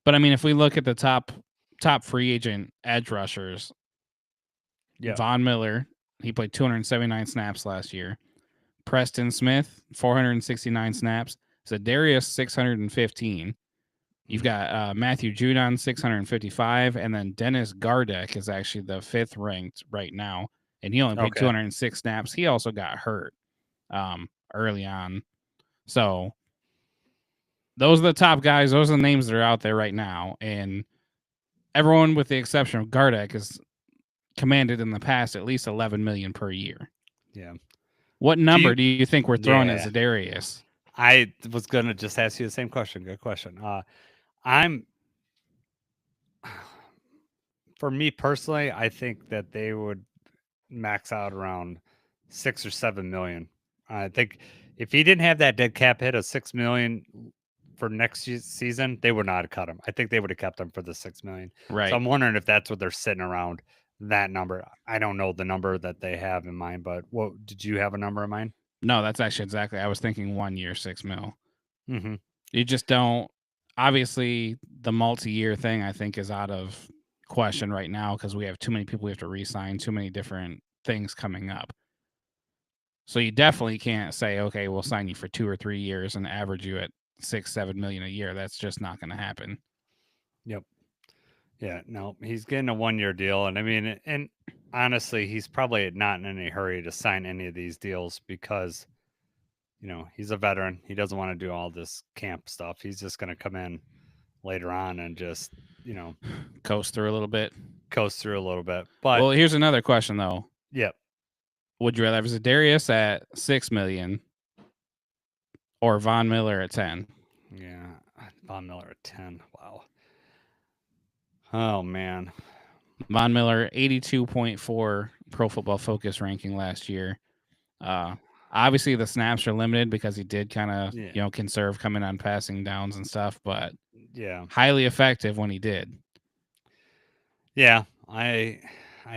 But I mean, if we look at the top free agent edge rushers, Von Miller, he played 279 snaps last year. Preston Smith, 469 snaps. Zedarius, 615. You've got Matthew Judon, 655, and then Dennis Gardeck is actually the 5th ranked right now, and he only played 206 snaps. He also got hurt early on. So those are the top guys. Those are the names that are out there right now, and everyone with the exception of Gardeck has commanded in the past at least $11 million per year. Yeah. What number do you think we're throwing at Zedarius? I was going to just ask you the same question. Good question. For me personally, I think that they would, max out around 6 or 7 million. I think if he didn't have that dead cap hit of 6 million for next season, they would not have cut him. I think they would have kept him for the 6 million. Right. So I'm wondering if that's what they're sitting around, that number. I don't know the number that they have in mind, but what did you have a number in mind? No, that's actually exactly. I was thinking 1 year, 6 mil. Mm-hmm. You just don't. Obviously, the multi-year thing I think is out of question right now because we have too many people we have to re-sign, too many different things coming up. So you definitely can't say, okay, we'll sign you for 2 or 3 years and average you at 6-7 million a year. That's just not going to happen. Yep. Yeah, no, he's getting a 1-year deal. And I mean, and honestly, he's probably not in any hurry to sign any of these deals because, he's a veteran. He doesn't want to do all this camp stuff. He's just going to come in later on and just, Coast through a little bit. coast through a little bit. But well, here's another question though. Yep. Would you rather have Zedarius at 6 million or Von Miller at 10? Yeah, Von Miller at 10. Wow. Oh man. Von Miller 82.4 Pro Football Focus ranking last year. Obviously the snaps are limited because he did kind of conserve coming on passing downs and stuff, but yeah, highly effective when he did. Yeah, I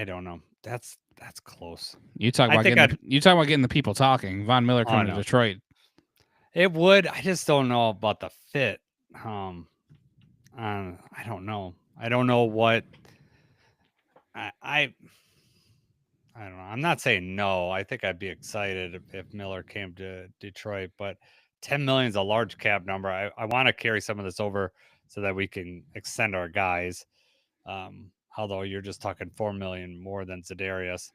don't know. That's close. You talk about getting the people talking. Von Miller coming to Detroit. It would. I just don't know about the fit. I don't know. I don't know what. I don't know. I'm not saying no. I think I'd be excited if Miller came to Detroit, but 10 million is a large cap number. I want to carry some of this over so that we can extend our guys. Although you're just talking 4 million more than Zedarius.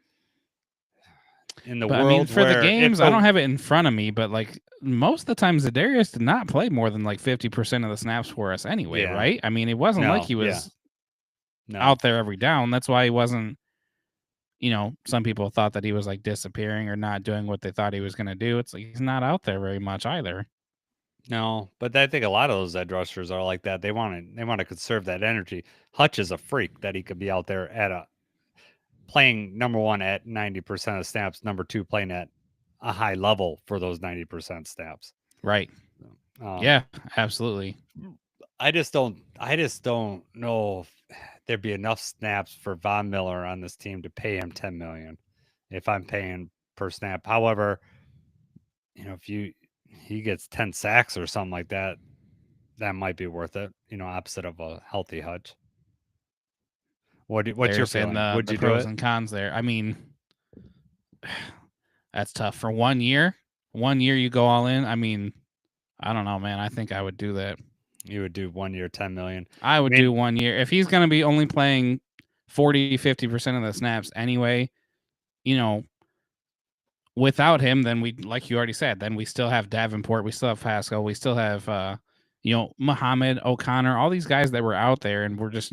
In the world for the games, I don't have it in front of me, but like most of the time, Zedarius did not play more than like 50% of the snaps for us anyway, right? I mean, it wasn't like he was out there every down. That's why he wasn't. Some people thought that he was like disappearing or not doing what they thought he was going to do. It's like he's not out there very much either. No, but I think a lot of those edge rushers are like that. They want to conserve that energy. Hutch is a freak that he could be out there at playing number one at 90% of snaps, number two playing at a high level for those 90% snaps. Right. Yeah, absolutely. I just don't know if there'd be enough snaps for Von Miller on this team to pay him 10 million if I'm paying per snap. However, if he gets 10 sacks or something like that, that might be worth it, opposite of a healthy Hutch. What's your feeling? Would you do it? Pros and cons there. I mean, that's tough. For 1 year, you go all in. I mean, I don't know, man. I think I would do that. You would do 1 year, 10 million. I would do 1 year. If he's going to be only playing 40, 50% of the snaps anyway, without him, then we, like you already said, then we still have Davenport, we still have Pascal, we still have, Muhammad, O'Connor, all these guys that were out there and we're just,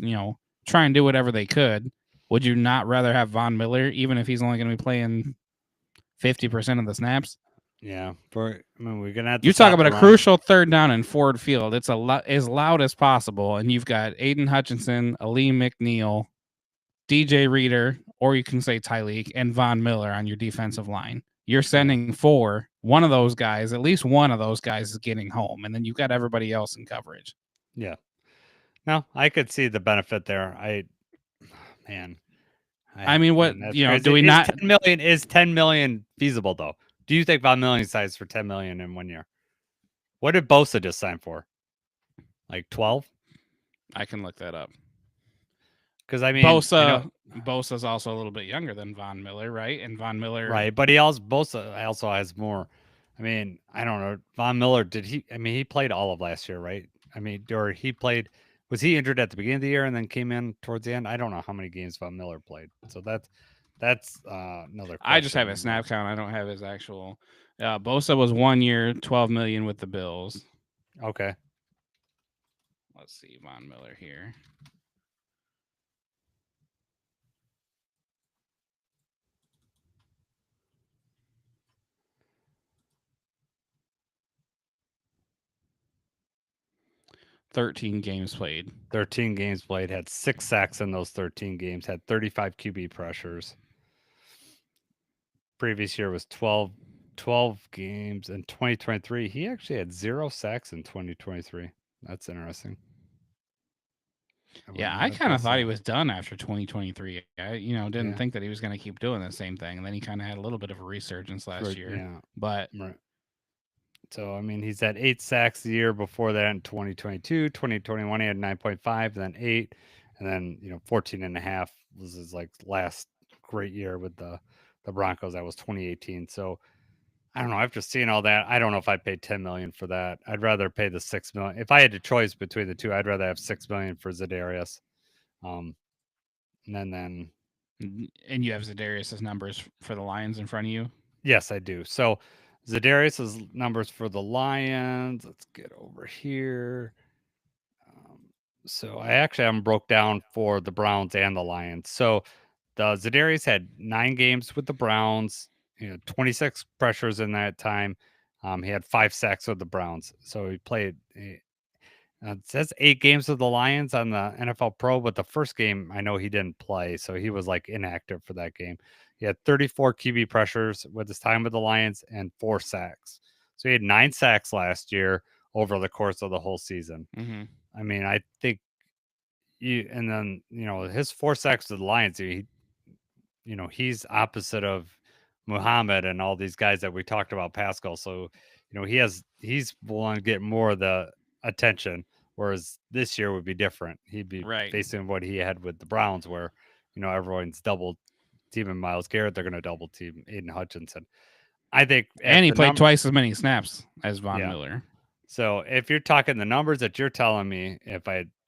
try and do whatever they could. Would you not rather have Von Miller, even if he's only going to be playing 50% of the snaps? Yeah, we're gonna have to. You talk about a crucial third down in Ford Field. It's as loud as possible, and you've got Aiden Hutchinson, Ali McNeil, DJ Reader, or you can say Tyleek and Von Miller on your defensive line. You're sending one of those guys, at least one of those guys is getting home, and then you've got everybody else in coverage. Yeah. No, I could see the benefit there. I mean, what crazy. Do we not? 10 million is 10 million feasible though? Do you think Von Miller signs for 10 million in 1 year? What did Bosa just sign for? Like 12? I can look that up. Because I mean, Bosa's also a little bit younger than Von Miller, right? And Von Miller, right? But Bosa also has more. I mean, I don't know. Von Miller he played all of last year, right? I mean, or he played. Was he injured at the beginning of the year and then came in towards the end? I don't know how many games Von Miller played. So that's another question. I just have a snap count. I don't have his actual. Bosa was 1 year, 12 million with the Bills. Okay. Let's see Von Miller here. "13 games played. 13 games played. Had 6 sacks in those 13 games. Had 35 QB pressures. previous year was 12 games in 2023. He actually had 0 sacks in 2023. That's interesting. Yeah, not I have kind of guessed thought he that. was done after 2023. I, didn't Yeah. think that he was going to keep doing the same thing, and then he kind of had a little bit of a resurgence last year. Yeah. But Right. So, I mean, he's had 8 sacks the year before that in 2022. 2021, he had 9.5, then 8, and then, 14 and a half was his like last great year with the Broncos. That was 2018. So, I don't know. After seeing all that, I don't know if I'd pay 10 million for that. I'd rather pay the 6 million. If I had a choice between the two, I'd rather have 6 million for Zedarius. Um, and then and you have Zedarius's numbers for the Lions in front of you. yes, I do. So Zedarius's numbers for the Lions. Let's get over here. Um, so I actually have them broke down for the Browns and the Lions. So the Zedarius had 9 games with the Browns, 26 pressures in that time. He had 5 sacks with the Browns. So he played. It says 8 games with the Lions on the NFL Pro, but the first game I know he didn't play, so he was like inactive for that game. He had 34 QB pressures with his time with the Lions and 4 sacks. So he had 9 sacks last year over the course of the whole season. Mm-hmm. I mean, I think and then his 4 sacks with the Lions, he's opposite of Muhammad and all these guys that we talked about, Pascal. So, he's willing to get more of the attention, whereas this year would be different. He'd be Right. facing what he had with the Browns, where, everyone's double teaming Miles Garrett. They're going to double team Aiden Hutchinson. I think, and he played twice as many snaps as Von Yeah. Miller. So if you're talking the numbers that you're telling me, if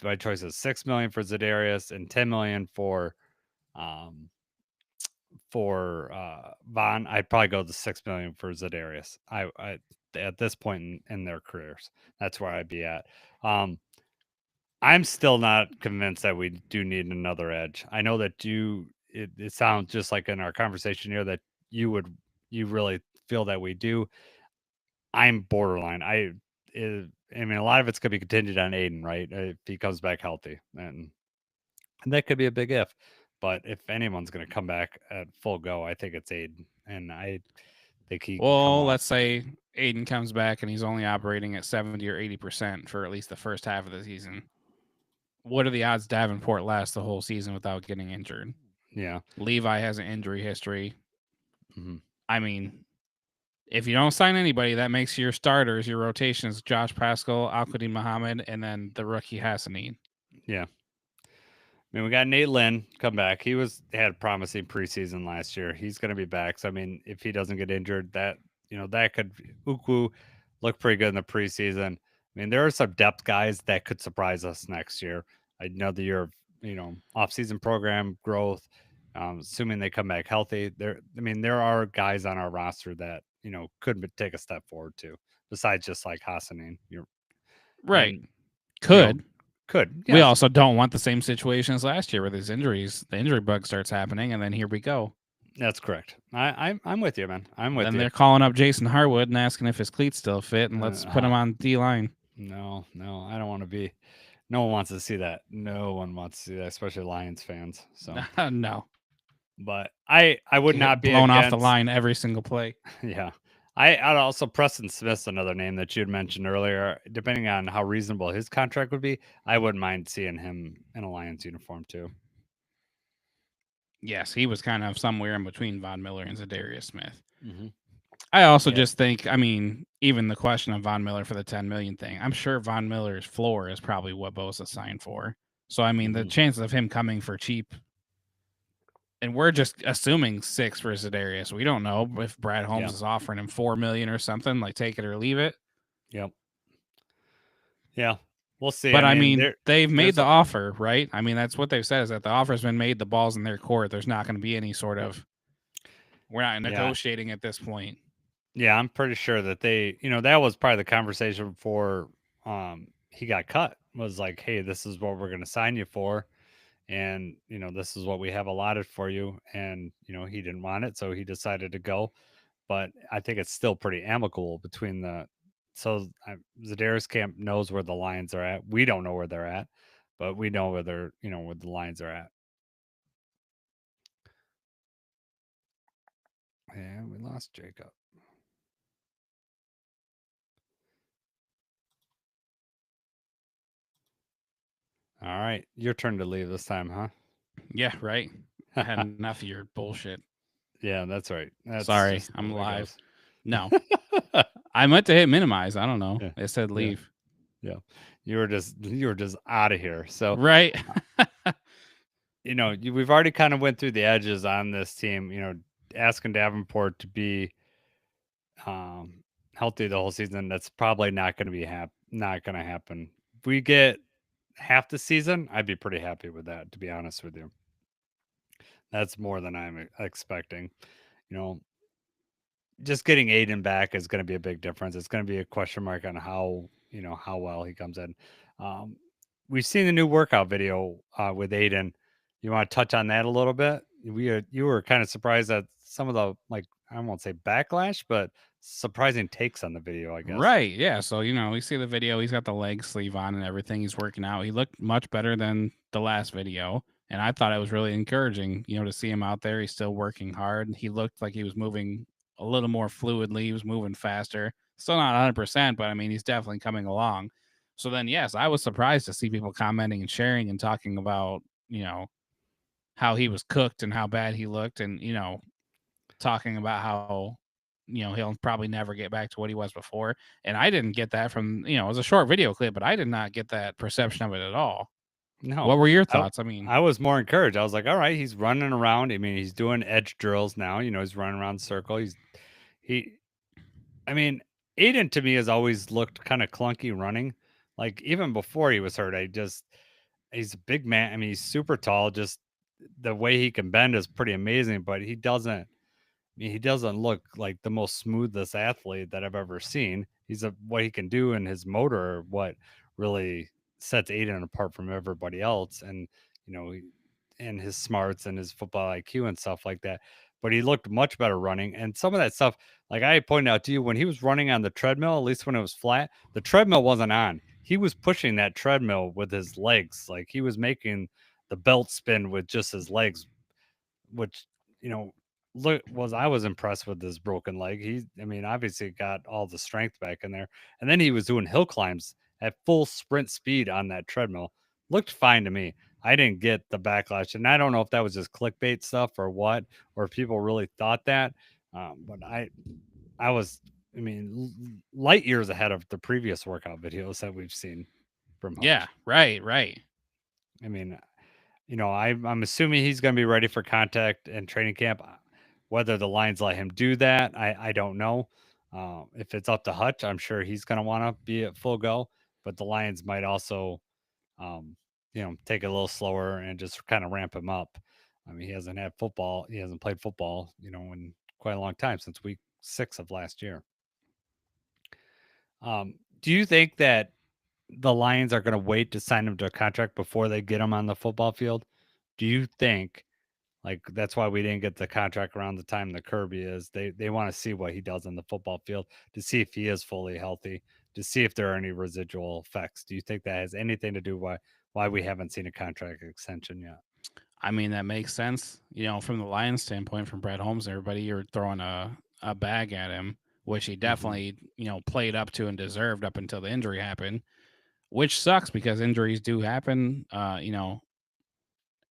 my choice is 6 million for Zedarius and 10 million for Von, I'd probably go the 6 million for Zedarius. I at this point in their careers, that's where I'd be at. I'm still not convinced that we do need another edge. I know that it sounds just like in our conversation here that you really feel that we do. I'm borderline. I mean, a lot of it's gonna be contingent on Aiden, right? If he comes back healthy, and that could be a big if. But if anyone's going to come back at full go, I think it's Aiden, and I think he can come Well, off. let's say Aiden comes back and he's only operating at 70 or 80% for at least the first half of the season. What are the odds Davenport lasts the whole season without getting injured? Yeah. Levi has an injury history. Mm-hmm. I mean, if you don't sign anybody, that makes your starters, your rotations, Josh Pascal, Al-Qadim Muhammad, and then the rookie Hassanin. Yeah. I mean, we got Nate Lynn come back. He had a promising preseason last year. He's going to be back. So I mean, if he doesn't get injured, that could Uku look pretty good in the preseason. I mean, there are some depth guys that could surprise us next year. Another year of off-season program growth. Assuming they come back healthy, there are guys on our roster that could take a step forward too. Besides just like Hassanin, Right. and, Could. Could. We Yes. also don't want the same situation as last year with his injuries. The injury bug starts happening, and then here we go. That's correct. I'm with you, man. I'm with then you. they're calling up Jason Harwood and asking if his cleats still fit, and let's put him on D line. No, I don't want to be. No one wants to see that. No one wants to see that, especially Lions fans. So no, but I would not be blown against, off the line every single play. Yeah, I'd also Preston Smith's another name that you had mentioned earlier. Depending on how reasonable his contract would be, I wouldn't mind seeing him in a Lions uniform too. Yes, he was kind of somewhere in between Von Miller and Zedarius Smith. Mm-hmm. I also just think, I mean, even the question of Von Miller for the 10 million thing, I'm sure Von Miller's floor is probably what Bosa signed for. So, I mean, the chances of him coming for cheap, and we're just assuming 6 for Zedarius. We don't know if Brad Holmes is offering him 4 million or something, like take it or leave it. Yep. Yeah. We'll see. But I mean they've made the offer, right? I mean, that's what they've said, is that the offer's been made, the ball's in their court. There's not going to be any sort of, we're not negotiating at this point. Yeah, I'm pretty sure that they, that was probably the conversation before he got cut, was like, hey, this is what we're going to sign you for. And, this is what we have allotted for you. And, he didn't want it, so he decided to go. But I think it's still pretty amicable between Zedarius camp knows where the Lions are at. We don't know where they're at, but we know where where the Lions are at. And we lost Jacob. All right, your turn to leave this time, huh? Yeah, right. I had enough of your bullshit. Yeah, that's right. That's Sorry, just the I'm way it live. goes. No, I meant to hit minimize. I don't know. Yeah, It said yeah, leave. yeah. You were just out of here. So Right. we've already kind of went through the edges on this team. Asking Davenport to be um, healthy the whole season. That's probably not going to be not going to happen. If we get half the season, I'd be pretty happy with that. To be honest with you, that's more than I'm expecting. You know, just getting Aiden back is going to be a big difference. It's going to be a question mark on how well he comes in. Um, we've seen the new workout video with Aiden. You want to touch on that a little bit? You were kind of surprised at some of the I won't say backlash, but surprising takes on the video, I guess. Right. Yeah. So, we see the video. He's got the leg sleeve on and everything. He's working out. He looked much better than the last video. And I thought it was really encouraging, to see him out there. He's still working hard. He looked like he was moving a little more fluidly. He was moving faster. Still not 100%, but I mean, he's definitely coming along. So then, yes, I was surprised to see people commenting and sharing and talking about, how he was cooked and how bad he looked. And, talking about how he'll probably never get back to what he was before. And I didn't get that from it was a short video clip, but I did not get that perception of it at all. No, What were your I thoughts? I mean, I was more encouraged. I was like, all right, he's running around. I mean, he's doing edge drills now. He's running around the circle. He. I mean, Aiden to me has always looked kind of clunky running. Like even before he was hurt, he's a big man. I mean, he's super tall. Just the way he can bend is pretty amazing. But he doesn't look like the most smoothest athlete that I've ever seen. What he can do and his motor are what really sets Aiden apart from everybody else. And you know, he- and his smarts and his football IQ and stuff like that. But he looked much better running. And some of that stuff, like I pointed out to you, when he was running on the treadmill, at least when it was flat, the treadmill wasn't on. He was pushing that treadmill with his legs. Like he was making the belt spin with just his legs, which you know I was impressed with his broken leg. I mean, obviously got all the strength back in there, and then he was doing hill climbs at full sprint speed on that treadmill. Looked fine to me. I didn't get the backlash, and I don't know if that was just clickbait stuff or what, or if people really thought that. But I was, I mean, light years ahead of the previous workout videos that we've seen from yeah, Hutch. right. I mean, I'm assuming he's going to be ready for contact and training camp. Whether the Lions let him do that, I don't know. If it's up to Hutch, I'm sure he's going to want to be at full go. But the Lions might also, um, take it a little slower and just kind of ramp him up. I mean, he hasn't played football, in quite a long time since week 6 of last year. Do you think that the Lions are going to wait to sign him to a contract before they get him on the football field? Do you think that's why we didn't get the contract around the time the Kirby is? They want to see what he does on the football field to see if he is fully healthy, to see if there are any residual effects. Do you think that has anything to do why we haven't seen a contract extension yet? I mean, that makes sense. From the Lions standpoint, from Brett Holmes and everybody, you're throwing a bag at him, which he Hmm. definitely, played up to and deserved up until the injury happened, which sucks because injuries do happen.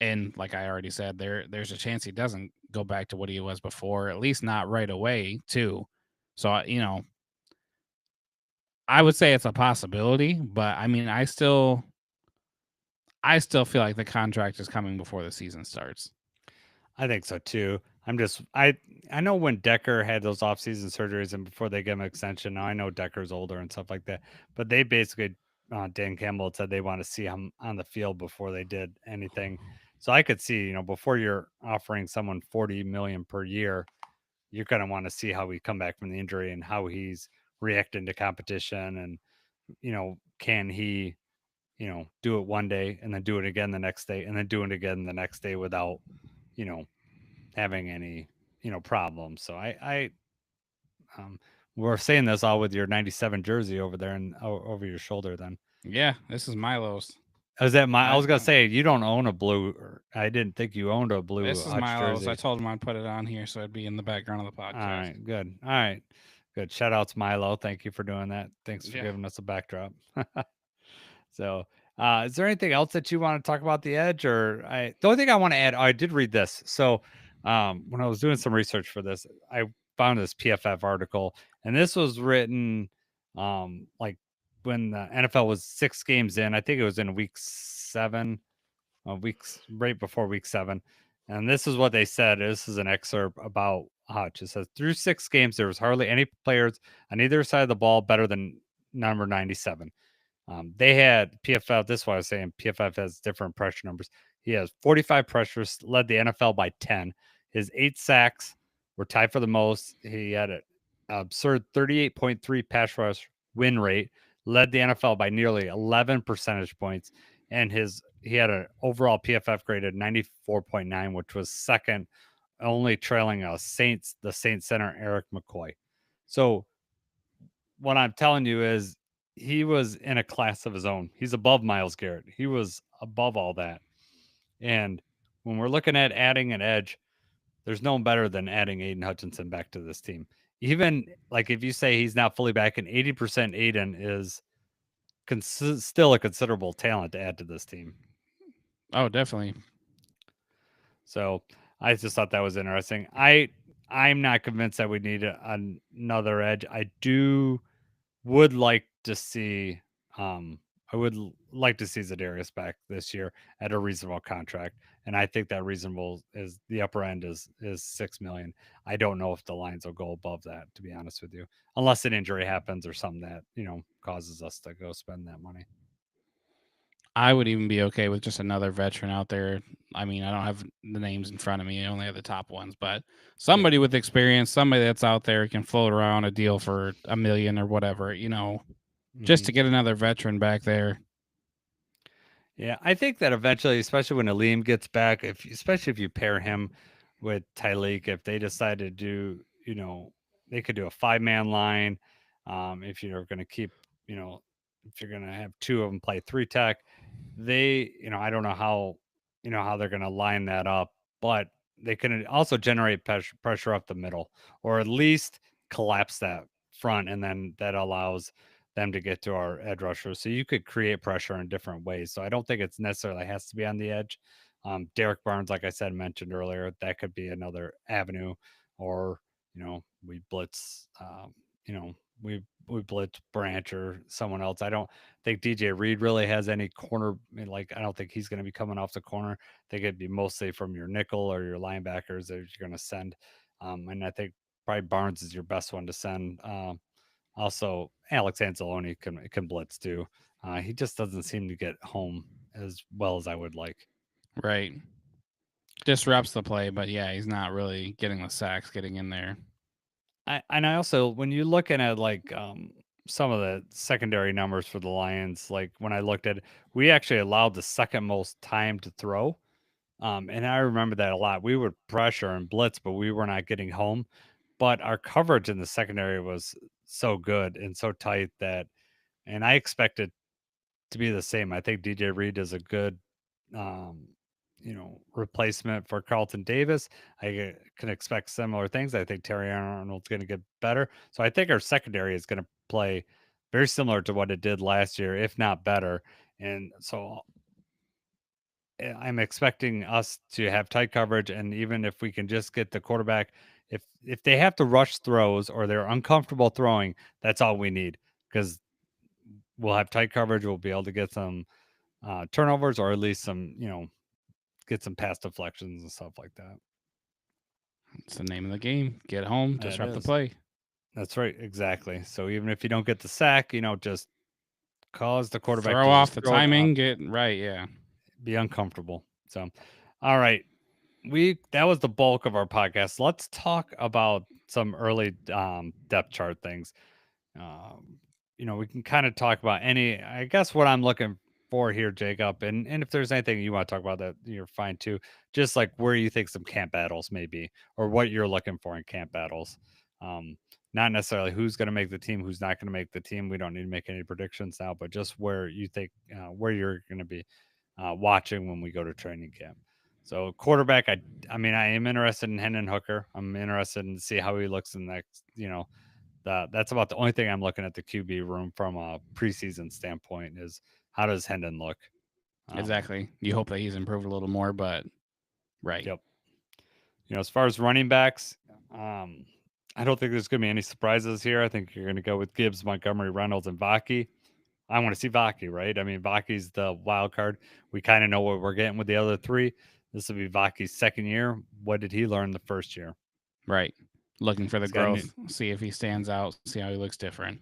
And like I already said, there's a chance he doesn't go back to what he was before, at least not right away, too. So I would say it's a possibility, but I mean, I still feel like the contract is coming before the season starts. I think so too. I know when Decker had those off-season surgeries and before they give him an extension. Now I know Decker's older and stuff like that, but they basically Dan Campbell said they want to see him on the field before they did anything. So I could see, before you're offering someone 40 million per year, you're going to want to see how he come back from the injury and how he's reacting to competition, and can he do it one day and then do it again the next day and then do it again the next day without you know having any problems. So I um we're saying this all with your 97 jersey over there and over your shoulder then. Yeah, this is Milo's. Is that my? I was gonna I- say you don't own a blue. I didn't think you owned a blue This is Hutch Milo's. jersey. I told him I'd put it on here so it'd be in the background of the All podcast. right, good. All right, good. Shout out to Milo. Thank you for doing that. Thanks for Yeah. giving us a backdrop. So, is there anything else that you want to talk about the Edge? Or the only thing I want to add, I did read this. So, when I was doing some research for this, I found this PFF article, and this was written, like when the NFL was 6 games in. I think it was in week 7, weeks right before week 7. And this is what they said. This is an excerpt about Hutch. It says, through 6 games, there was hardly any players on either side of the ball better than number 97. They had PFF. This is what I was saying. PFF has different pressure numbers. He has 45 pressures, led the NFL by 10. His 8 sacks were tied for the most. He had an absurd 38.3 pass rush win rate, led the NFL by nearly 11 percentage points, and he had an overall PFF grade of 94.9, which was second, only trailing the Saints center Eric McCoy. So what I'm telling you is he was in a class of his own. He's above Myles Garrett. He was above all that. And when we're looking at adding an edge, there's no one better than adding Aiden Hutchinson back to this team. Even like if you say he's not fully back and 80% Aiden is still a considerable talent to add to this team. Oh, definitely. So I just thought that was interesting. I'm not convinced that we need another edge. I would like to see Zedarius back this year at a reasonable contract. And I think that reasonable is the upper end is 6 million. I don't know if the Lions will go above that, to be honest with you, unless an injury happens or something that, causes us to go spend that money. I would even be okay with just another veteran out there. I mean, I don't have the names in front of me. I only have the top ones, but somebody with experience, somebody that's out there can float around a deal for $1 million or whatever, just to get another veteran back there. Yeah, I think that eventually, especially when Aleem gets back, especially if you pair him with Tyleek, if they decide to do, they could do a 5-man line. If you're going to keep, if you're going to have 2 of them play 3 tech, I don't know how they're going to line that up, but they can also generate pressure up the middle, or at least collapse that front, and then that allows them to get to our edge rushers. So you could create pressure in different ways. So I don't think it's necessarily has to be on the edge. Derek Barnes, like I said, mentioned earlier, that could be another avenue, or we blitz, we blitz Branch or someone else. I don't think DJ Reed really has any corner. I don't think he's going to be coming off the corner. I think it'd be mostly from your nickel or your linebackers that you're going to send. And I think probably Barnes is your best one to send. Also, Alex Anzalone can blitz too. He just doesn't seem to get home as well as I would like. Right. Disrupts the play, but yeah, he's not really getting the sacks, getting in there. I also, when you're looking at some of the secondary numbers for the Lions, like when I looked at it, we actually allowed the second most time to throw. And I remember that a lot. We would pressure and blitz, but we were not getting home. But our coverage in the secondary was so good and so tight and I expected to be the same. I think DJ Reed is a good, replacement for Carlton Davis. I can expect similar things. I think Terry Arnold's going to get better. So I think our secondary is going to play very similar to what it did last year, if not better. And so I'm expecting us to have tight coverage, and even if we can just get the quarterback, if they have to rush throws or they're uncomfortable throwing, that's all we need, because we'll have tight coverage. We'll be able to get some turnovers, or at least some, get some pass deflections and stuff like that. It's the name of the game. Get home, disrupt the play. That's right, exactly. So even if you don't get the sack, just cause the quarterback throw to off the timing, get right, yeah. Be uncomfortable. So, all right. That was the bulk of our podcast. Let's talk about some early depth chart things. We can kind of talk about I guess what I'm looking for here, Jacob, and if there's anything you want to talk about, that you're fine too. Just like where you think some camp battles may be, or what you're looking for in camp battles. Not necessarily who's going to make the team, who's not going to make the team. We don't need to make any predictions now, but just where you think where you're going to be watching when we go to training camp. So quarterback, I mean, I am interested in Hendon Hooker. I'm interested in see how he looks in the next, that's about the only thing I'm looking at the QB room from a preseason standpoint is how does Hendon look? Exactly. You hope that he's improved a little more, but right. Yep. As far as running backs, I don't think there's going to be any surprises here. I think you're going to go with Gibbs, Montgomery, Reynolds, and Vaki. I want to see Vaki, right? I mean, Vaki's the wild card. We kind of know what we're getting with the other three. This will be Vaki's second year. What did he learn the first year? Right. Looking for the He's got growth, see if he stands out, see how he looks different.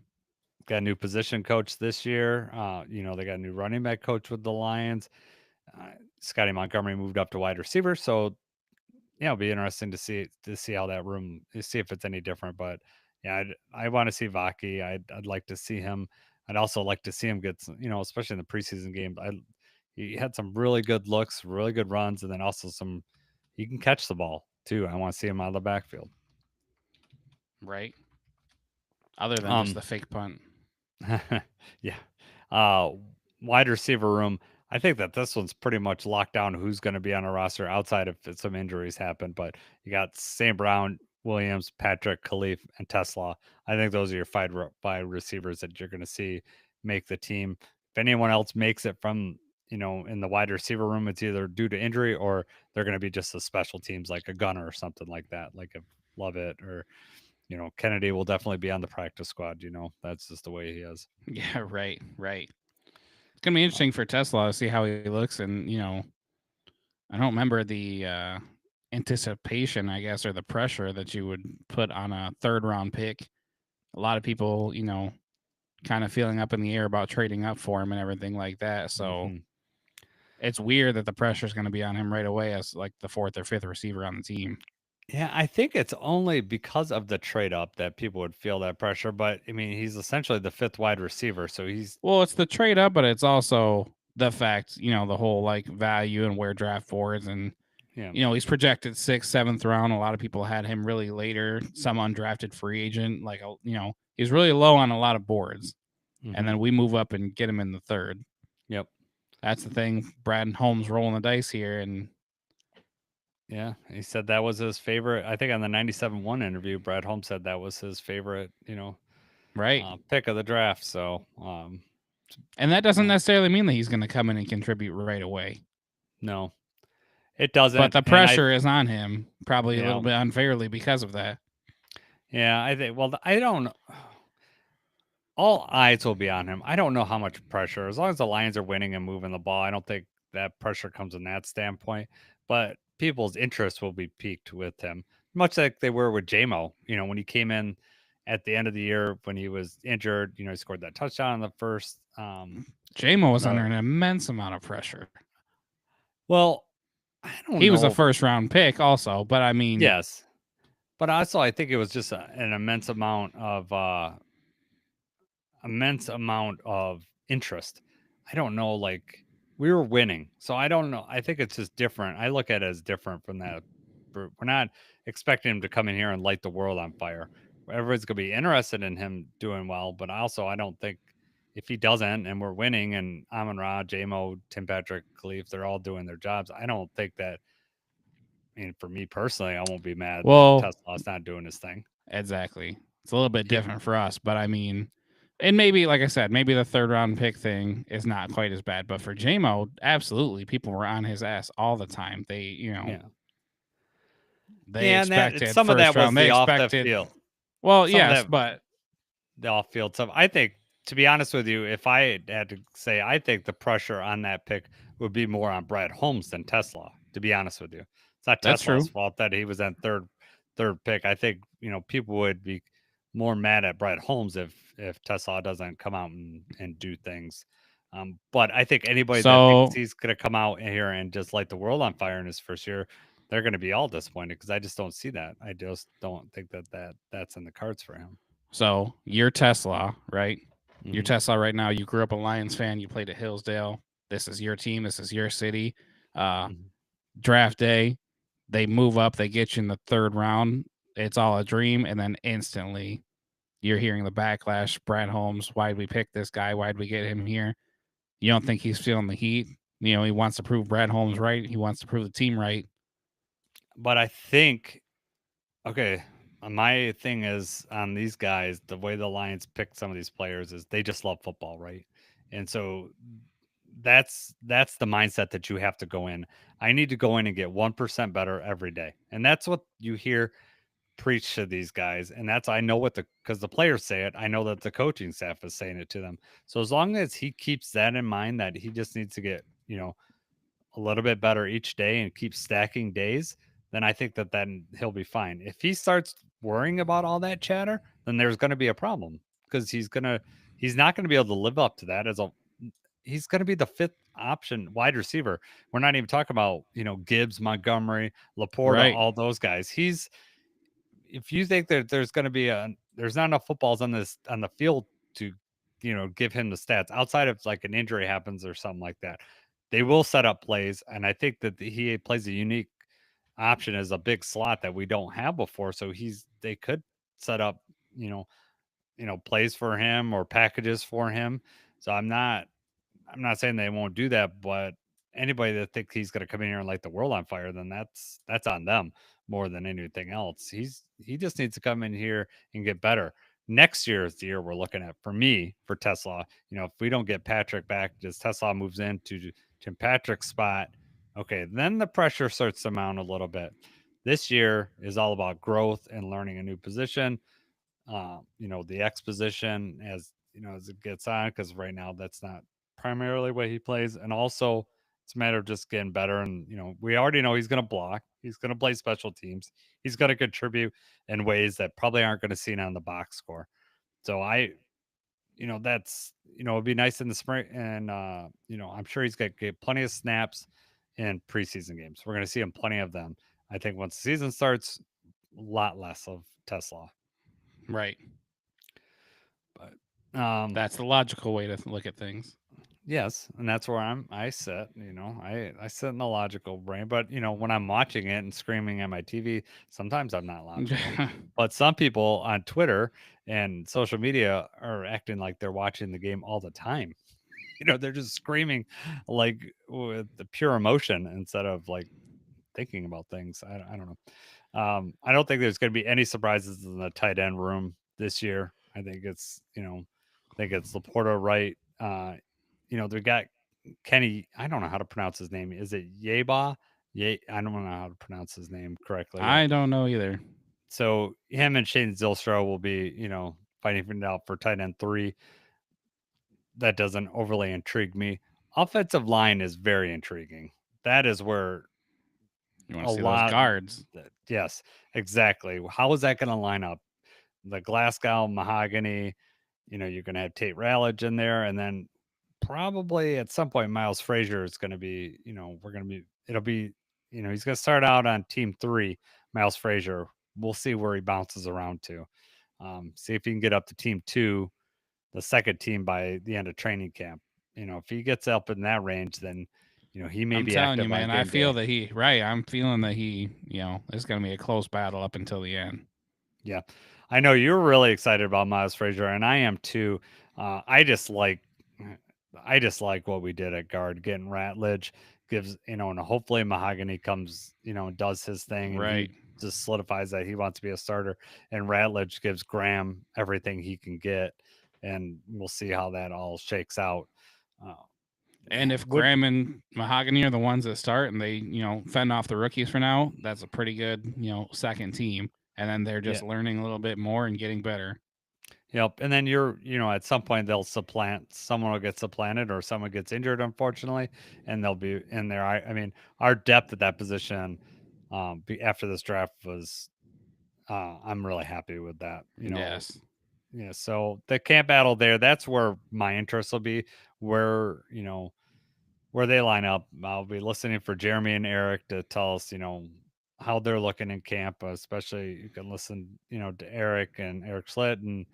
Got a new position coach this year. They got a new running back coach with the Lions. Scotty Montgomery moved up to wide receiver, so it'll be interesting to see how that room, see if it's any different. But yeah, I want to see Vaki. I'd like to see him. I'd also like to see him get some, especially in the preseason game. He had some really good looks, really good runs, and then also he can catch the ball too. I want to see him out of the backfield. Right. Other than just the fake punt. Yeah. Wide receiver room. I think that this one's pretty much locked down who's going to be on a roster outside if some injuries happen. But you got St. Brown, Williams, Patrick, Khalif, and Tesla. I think those are your five receivers that you're going to see make the team. If anyone else makes it from, in the wide receiver room, it's either due to injury or they're going to be just the special teams like a gunner or something like that, like a Lovett or Kennedy will definitely be on the practice squad. That's just the way he is. Yeah, right. It's going to be interesting for Tesla to see how he looks. And, I don't remember the anticipation, I guess, or the pressure that you would put on a third round pick. A lot of people, kind of feeling up in the air about trading up for him and everything like that. So it's weird that the pressure is going to be on him right away as like the fourth or fifth receiver on the team. Yeah, I think it's only because of the trade up that people would feel that pressure. But I mean, he's essentially the fifth wide receiver, so he's It's the trade up, but it's also the fact, the whole like value and where draft boards and he's projected 6th, 7th round. A lot of people had him really later. Some undrafted free agent, like he's really low on a lot of boards, and then we move up and get him in the third. Yep, that's the thing. Brad Holmes rolling the dice here, and yeah, he said that was his favorite. I think on the 97.1 interview, Brad Holmes said that was his favorite, right pick of the draft. So, and that doesn't necessarily mean that he's going to come in and contribute right away. No, it doesn't. But the pressure is on him, probably a little bit unfairly because of that. Yeah, I think. Well, I don't. All eyes will be on him. I don't know how much pressure. As long as the Lions are winning and moving the ball, I don't think that pressure comes in that standpoint. But people's interest will be piqued with him, much like they were with JMO. When he came in at the end of the year when he was injured, he scored that touchdown in the first. JMO was under an immense amount of pressure. Well, I don't know. He was a first round pick also, but I mean, yes. But also, I think it was just an immense amount of interest. I don't know, like we were winning. So I don't know. I think it's just different. I look at it as different from that. We're not expecting him to come in here and light the world on fire. Everyone's going to be interested in him doing well, but also I don't think if he doesn't and we're winning and Amon-Ra, JMO, Tim Patrick, Khalif, they're all doing their jobs. I don't think that, for me personally, I won't be mad that Tesla's not doing his thing. Exactly. It's a little bit different for us, but I mean, and maybe, like I said, maybe the third round pick thing is not quite as bad, but for JMO, absolutely, people were on his ass all the time. They, they expected some of that was they the expected, off the field. Well, yes, but the off field stuff. I think, to be honest with you, if I had to say, I think the pressure on that pick would be more on Brad Holmes than Tesla. To be honest with you, it's not Tesla's fault that he was on third pick. I think people would be more mad at Brad Holmes if Tesla doesn't come out and do things. But I think anybody that thinks he's going to come out here and just light the world on fire in his first year, they're going to be all disappointed because I just don't see that. I just don't think that's in the cards for him. So you're Tesla, right? Mm-hmm. You're Tesla right now. You grew up a Lions fan. You played at Hillsdale. This is your team. This is your city. Draft day, they move up. They get you in the third round. it's all a dream, and then instantly you're hearing the backlash. Brad Holmes, why'd we pick this guy? Why'd we get him here? You don't think he's feeling the heat? You know, he wants to prove Brad Holmes right. He wants to prove the team right. But I think, okay, my thing is on these guys, the way the Lions pick some of these players is they just love football, right? And so that's the mindset that you have to go in. I need to go in and get 1% better every day. And that's what you hear preach to these guys. And that's, I know what because the players say it, I know that the coaching staff is saying it to them. So as long as he keeps that in mind, that he just needs to get, a little bit better each day and keep stacking days, then I think that then he'll be fine. If he starts worrying about all that chatter, then there's going to be a problem because he's not going to be able to live up to that he's going to be the fifth option wide receiver. We're not even talking about, Gibbs, Montgomery, Laporta, Right. all those guys. If you think that there's not enough footballs on the field to, give him the stats outside of like an injury happens or something like that, they will set up plays. And I think that he plays a unique option as a big slot that we don't have before. So they could set up, you know, plays for him or packages for him. So I'm not saying they won't do that, but anybody that thinks he's going to come in here and light the world on fire, then that's on them more than anything else. He just needs to come in here and get better. Next year is the year we're looking at for me for Tesla. If we don't get Patrick back, as Tesla moves into Tim Patrick's spot, okay, then the pressure starts to mount a little bit. This year is all about growth and learning a new position. The X position as it gets on, because right now that's not primarily what he plays. And also it's a matter of just getting better. And, we already know he's going to block, he's going to play special teams, he's going to contribute in ways that probably aren't going to see on the box score. So that's, it'd be nice in the spring. And, I'm sure he's going to get plenty of snaps in preseason games. We're going to see him plenty of them. I think once the season starts, a lot less of Tesla. Right. But That's the logical way to look at things. yes, and that's where I sit, I sit in the logical brain. But when I'm watching it and screaming at my TV, sometimes I'm not logical. But some people on Twitter and social media are acting like they're watching the game all the time. They're just screaming like with the pure emotion instead of like thinking about things. I don't know. I don't think there's going to be any surprises in the tight end room this year. I think it's Laporta, right? They got Kenny. I don't know how to pronounce his name. Is it Yeba? I don't know how to pronounce his name correctly. I don't know either. So him and Shane Zylstra will be, fighting it out for tight end 3. That doesn't overly intrigue me. Offensive line is very intriguing. That is where You want a to see those lot. guards? Yes, exactly. How is that going to line up? The Glasgow Mahogany, you're going to have Tate Rallage in there, and then probably at some point Miles Frazier is going to be, it'll be, he's going to start out on team 3, Miles Frazier. We'll see where he bounces around to. See if he can get up to team 2, the second team by the end of training camp. If he gets up in that range, then he may I'm be telling you, active on man. game I feel day. that I'm feeling that it's going to be a close battle up until the end. Yeah, I know you're really excited about Miles Frazier, and I am too. I just like what we did at guard, getting Ratledge gives, and hopefully Mahogany comes, and does his thing, and Right. he just solidifies that he wants to be a starter, and Ratledge gives Graham everything he can get, and we'll see how that all shakes out. Uh, And if would Graham and Mahogany are the ones that start and they, fend off the rookies for now, that's a pretty good, second team. And then they're Yeah. just learning a little bit more and getting better. Yep. And then at some point they'll someone will get supplanted or someone gets injured, unfortunately, and they'll be in there. I mean, our depth at that position, after this draft was, I'm really happy with that. Yes. Yeah. So the camp battle there, that's where my interest will be, where, where they line up. I'll be listening for Jeremy and Eric to tell us, how they're looking in camp, especially you can listen, to Eric and Eric Schlitt, and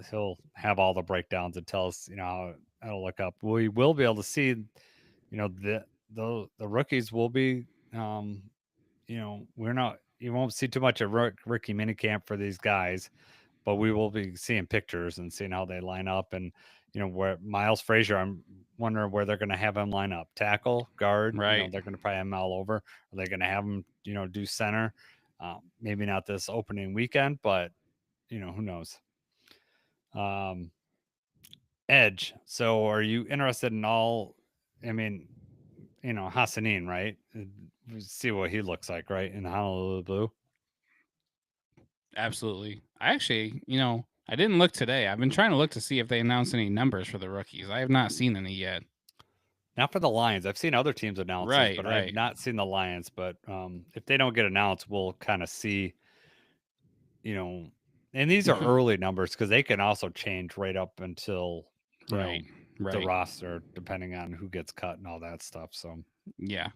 he'll have all the breakdowns and tell us how it'll look up. We will be able to see the rookies will be we're not you won't see too much of rookie minicamp for these guys, but we will be seeing pictures and seeing how they line up. And where Miles Frazier, I'm wondering where they're going to have him line up: tackle, guard. Right. They're going to probably have him all over. Are they going to have him do center? Maybe not this opening weekend, but who knows. Edge. So are you interested in all? I mean, Hassanin, right? See what he looks like, right? In Honolulu Blue. Absolutely. I actually, I didn't look today. I've been trying to look to see if they announced any numbers for the rookies. I have not seen any yet. Not for the Lions. I've seen other teams announce this, but I've Right. not seen the Lions. But if they don't get announced, we'll kind of see, and these are early numbers because they can also change right up until, Right. the roster, depending on who gets cut and all that stuff. So, Yeah.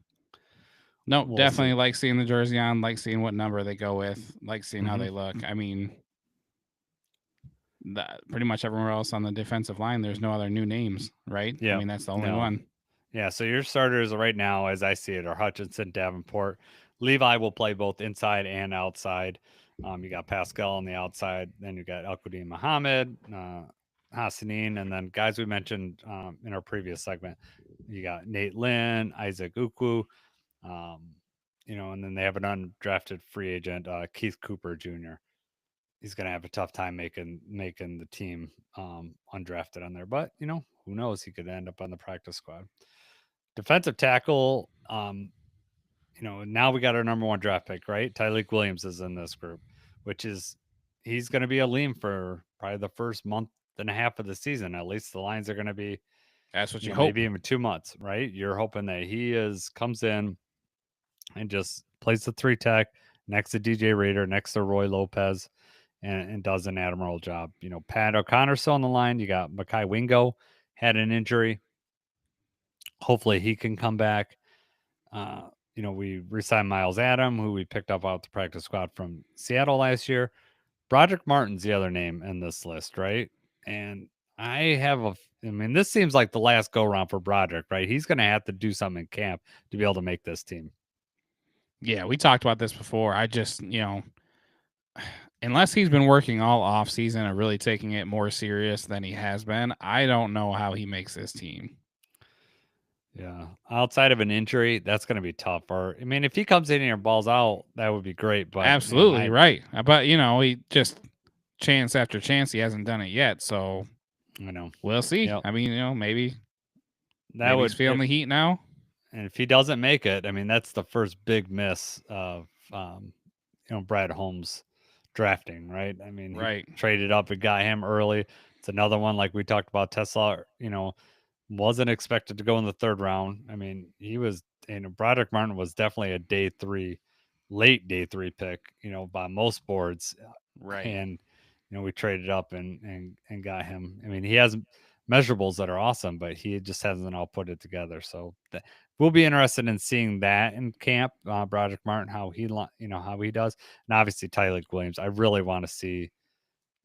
No, we'll definitely see. like seeing the jersey on, like seeing what number they go with, like seeing how they look. I mean, pretty much everywhere else on the defensive line, there's no other new names, right? Yeah. I mean, that's the only No. one. Yeah, so your starters right now, as I see it, are Hutchinson, Davenport. Levi will play both inside and outside. You got Pascal on the outside. Then you got Elquidine Muhammad, Hassanin, and then guys we mentioned in our previous segment. You got Nate Lynn, Isaac Ukwu, and then they have an undrafted free agent, Keith Cooper Jr. He's going to have a tough time making the team undrafted on there, but who knows? He could end up on the practice squad. Defensive tackle, now we got our number one draft pick, right? Tyreek Williams is in this group, which is he's going to be a lean for probably the first month and a half of the season. At least the lines are going to be, That's what you hope. maybe even 2 months, right? You're hoping that he comes in and just plays the 3 tech next to DJ Rader, next to Roy Lopez, and does an admirable job. Pat O'Connor's still on the line. You got Makai Wingo had an injury. Hopefully he can come back. We re-signed Miles Adam, who we picked up out the practice squad from Seattle last year. Broderick Martin's the other name in this list, right? And this seems like the last go round for Broderick, right? He's going to have to do something in camp to be able to make this team. Yeah, we talked about this before. I just, unless he's been working all off season and really taking it more serious than he has been, I don't know how he makes this team. Yeah. Outside of an injury, that's going to be tough. Or, if he comes in here and balls out, that would be great. But absolutely right. But, he just chance after chance, he hasn't done it yet. So, we'll see. Yep. Maybe he's feeling the heat now. And if he doesn't make it, that's the first big miss of, Brad Holmes drafting, right? Right. He traded up and got him early. It's another one like we talked about. Tesla, wasn't expected to go in the 3rd round. He was, Broderick Martin was definitely a late day 3 pick, by most boards. Right. And, we traded up and got him. He has measurables that are awesome, but he just hasn't all put it together. So we'll be interested in seeing that in camp. Broderick Martin, how he does, and obviously Tyreek Williams. I really want to see,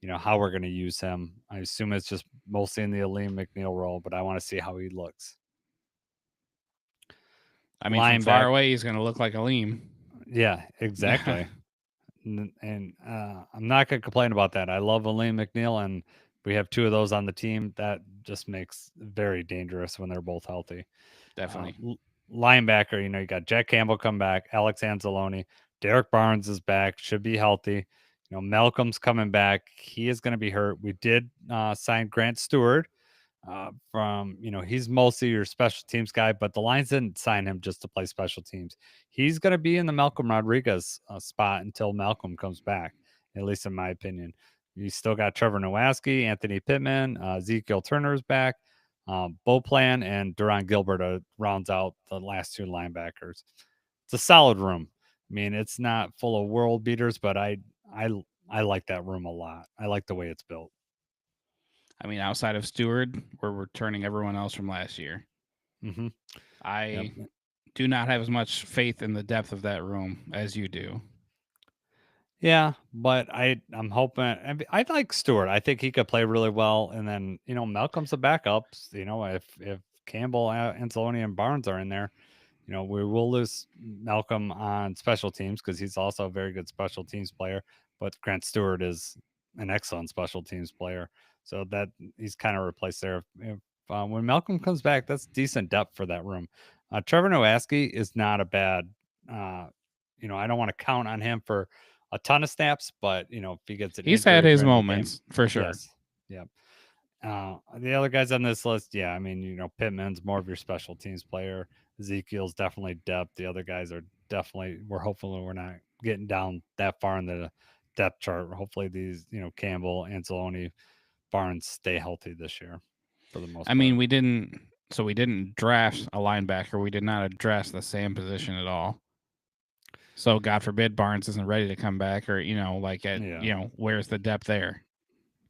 how we're going to use him. I assume it's just mostly in the Aleem McNeil role, but I want to see how he looks. From far away, he's going to look like Aleem. Yeah, exactly. and I'm not going to complain about that. I love Aleem McNeil, and we have 2 of those on the team. That just makes very dangerous when they're both healthy. Definitely. Linebacker, you got Jack Campbell come back, Alex Anzalone, Derek Barnes is back, should be healthy. Malcolm's coming back. He is going to be hurt. We did sign Grant Stewart from, he's mostly your special teams guy, but the Lions didn't sign him just to play special teams. He's going to be in the Malcolm Rodriguez spot until Malcolm comes back, at least in my opinion. You still got Trevor Nowaski, Anthony Pittman, Ezekiel Turner's back, Beauplan, and Duron Gilbert rounds out the last 2 linebackers. It's a solid room. It's not full of world beaters, but I like that room a lot. I like the way it's built. Outside of Stewart, we're returning everyone else from last year. Mm-hmm. I do not have as much faith in the depth of that room as you do. Yeah, but I'm hoping. I like Stewart. I think he could play really well. And then Malcolm's a backup. If Campbell, Anzalone, and Barnes are in there, We will lose Malcolm on special teams because he's also a very good special teams player. But Grant Stewart is an excellent special teams player, so that he's kind of replaced there. When Malcolm comes back, that's decent depth for that room. Trevor Nowaski is not a bad. I don't want to count on him for a ton of snaps, but if he gets an He's had injury his during the game, moments for sure. yes, yeah. The other guys on this list, yeah, I mean, Pittman's more of your special teams player. Ezekiel's definitely depth. The other guys are definitely. We're hopeful we're not getting down that far in the depth chart. Hopefully, these Campbell, Anzalone, Barnes stay healthy this year for the most I part. mean, we didn't draft a linebacker. We did not address the same position at all. So God forbid Barnes isn't ready to come back, or where's the depth there?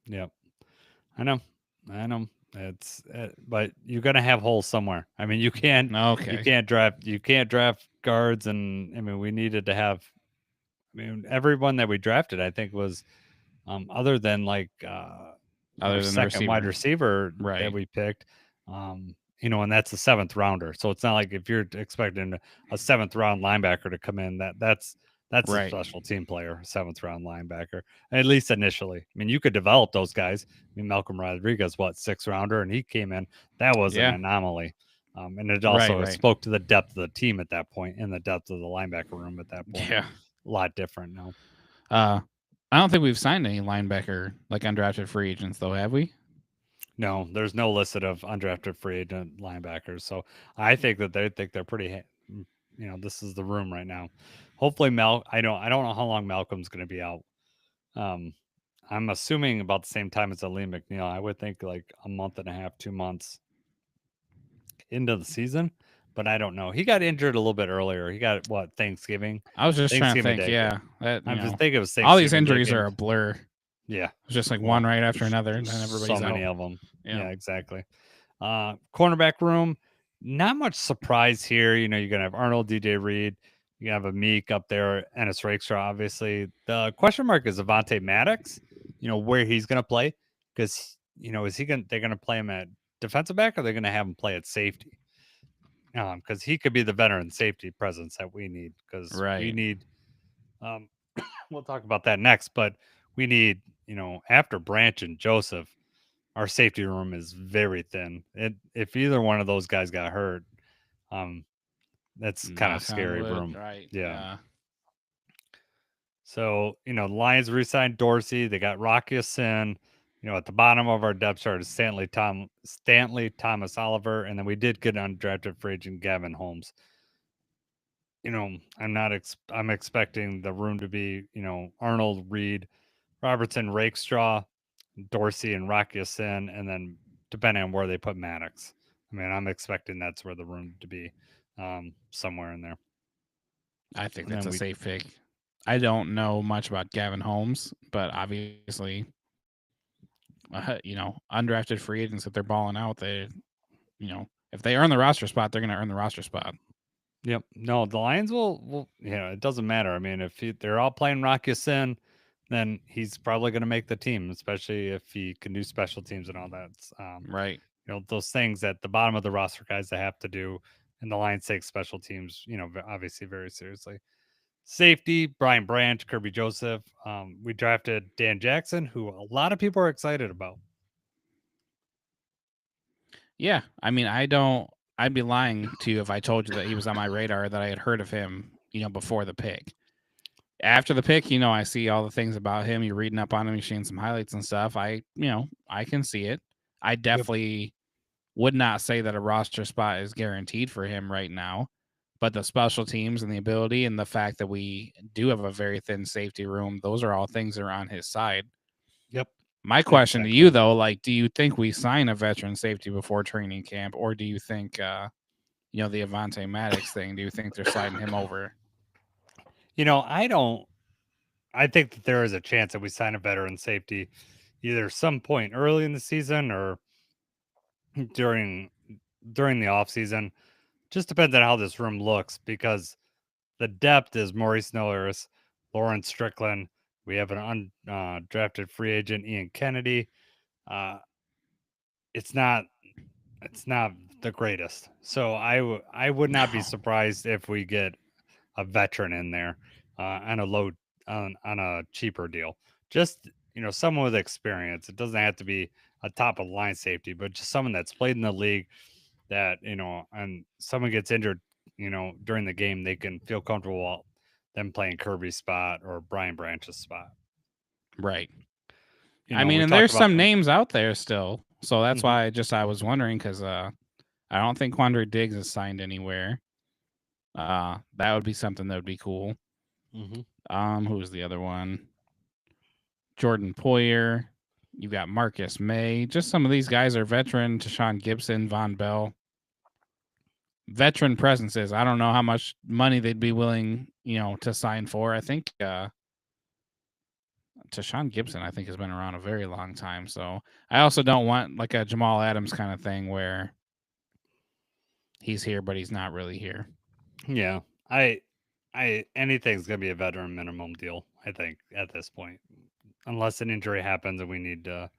Yep, I know. It's but you're gonna have holes somewhere. I mean, you can't draft guards, and I mean we needed to have. I mean, everyone that we drafted, I think, was other than our second wide receiver that Right. we picked, and that's a 7th rounder. So it's not like if you're expecting a 7th round linebacker to come in, that's a Right. special team player, 7th round linebacker, at least initially. I mean, you could develop those guys. I mean, Malcolm Rodriguez, 6th rounder, and he came in. That was an anomaly. And it also spoke to the depth of the team at that point and the depth of the linebacker room at that point. Yeah. A lot different now. I don't think we've signed any linebacker like undrafted free agents though, have we? No, there's no listed of undrafted free agent linebackers. So I think that they think they're pretty. This is the room right now. Hopefully, I don't know how long Malcolm's going to be out. I'm assuming about the same time as Aleem McNeil. I would think like a month and a half, 2 months into the season, but I don't know. He got injured a little bit earlier. He got Thanksgiving. I was just trying to think. Day. Yeah, I'm just thinking it was all these injuries are a blur. Yeah, it's just like one right after another, and then everybody's so many out. of them. Yeah, exactly. Cornerback room, not much surprise here. You're gonna have Arnold, DJ Reed. You have a Meek up there, Ennis Rakestraw, obviously. The question mark is Avonte Maddox. Where he's gonna play, because is he gonna? They're gonna play him at defensive back, or they're gonna have him play at safety. Because he could be the veteran safety presence that we need. Because we need. We'll talk about that next, but we need after Branch and Joseph, our safety room is very thin. If either one of those guys got hurt, that's kind of scary room. Right. Yeah. So, the Lions re-signed Dorsey. They got Rocky Sin. At the bottom of our depth chart is Stanley Thomas Oliver, and then we did get undrafted free agent Gavin Holmes. I'm expecting the room to be, Arnold, Reed, Robertson, Rakestraw, Dorsey, and Rocky Sin, and then depending on where they put Maddox. I mean, I'm expecting that's where the room to be, somewhere in there. I think that's a safe pick. I don't know much about Gavin Holmes, but obviously, undrafted free agents, if they're balling out, they, if they earn the roster spot, they're going to earn the roster spot. Yep. No, the Lions will it doesn't matter. I mean, if they're all playing Rocky Sin, then he's probably going to make the team, especially if he can do special teams and all that. Right. Those things at the bottom of the roster guys that have to do, and the Lions take special teams, obviously very seriously. Safety, Brian Branch, Kirby Joseph. We drafted Dan Jackson, who a lot of people are excited about. Yeah. I mean, I'd be lying to you if I told you that he was on my radar, that I had heard of him, before the pick. After the pick, I see all the things about him. You're reading up on him, you're seeing some highlights and stuff. I can see it. I definitely would not say that a roster spot is guaranteed for him right now, but the special teams and the ability and the fact that we do have a very thin safety room, those are all things that are on his side. Yep. My question to you though, do you think we sign a veteran safety before training camp, or do you think, the Avonte Maddox thing, do you think they're sliding him over? I think that there is a chance that we sign a veteran safety either some point early in the season or during the off season. Just depends on how this room looks, because the depth is Maurice Norris, Lawrence Strickland. We have an undrafted free agent, Ian Kennedy. It's not it's not the greatest. So I would not be No. surprised if we get a veteran in there on a low on a cheaper deal. Just someone with experience. It doesn't have to be a top of the line safety, but just someone that's played in the league that and someone gets injured, during the game, they can feel comfortable them playing Kirby's spot or Brian Branch's spot. Right. I mean, We and talked there's about some names out there still, so that's Mhm. why I was wondering because I don't think Quandre Diggs is signed anywhere. That would be something that would be cool. Mhm. Who was the other one? Jordan Poyer. You got Marcus May. Just some of these guys are veteran. Tashawn Gibson, Von Bell. Veteran presences. I don't know how much money they'd be willing, to sign for. I think Tashawn Gibson, I think, has been around a very long time. So I also don't want like a Jamal Adams kind of thing where he's here, but he's not really here. Yeah. Anything's gonna be a veteran minimum deal, I think, at this point. Unless an injury happens and we need to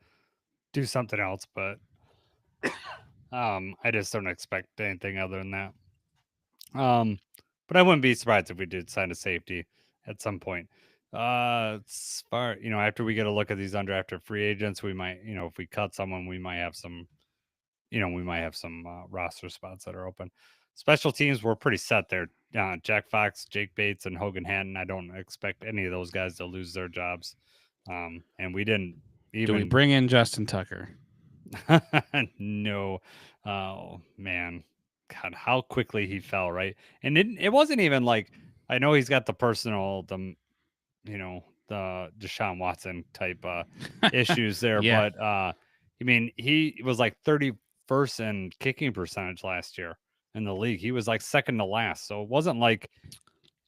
do something else, but I just don't expect anything other than that. But I wouldn't be surprised if we did sign a safety at some point. As far after we get a look at these undrafted free agents, we might, if we cut someone, we might have some, roster spots that are open. Special teams, we're pretty set there. Jack Fox, Jake Bates, and Hogan Hatton. I don't expect any of those guys to lose their jobs. And we didn't Do we even bring in Justin Tucker? no. Oh man, God, how quickly he fell, right? And it wasn't even like I know he's got the personal, the Deshaun Watson type issues there, Yeah. but I mean, he was like 31st in kicking percentage last year in the league. He was like second to last, so it wasn't like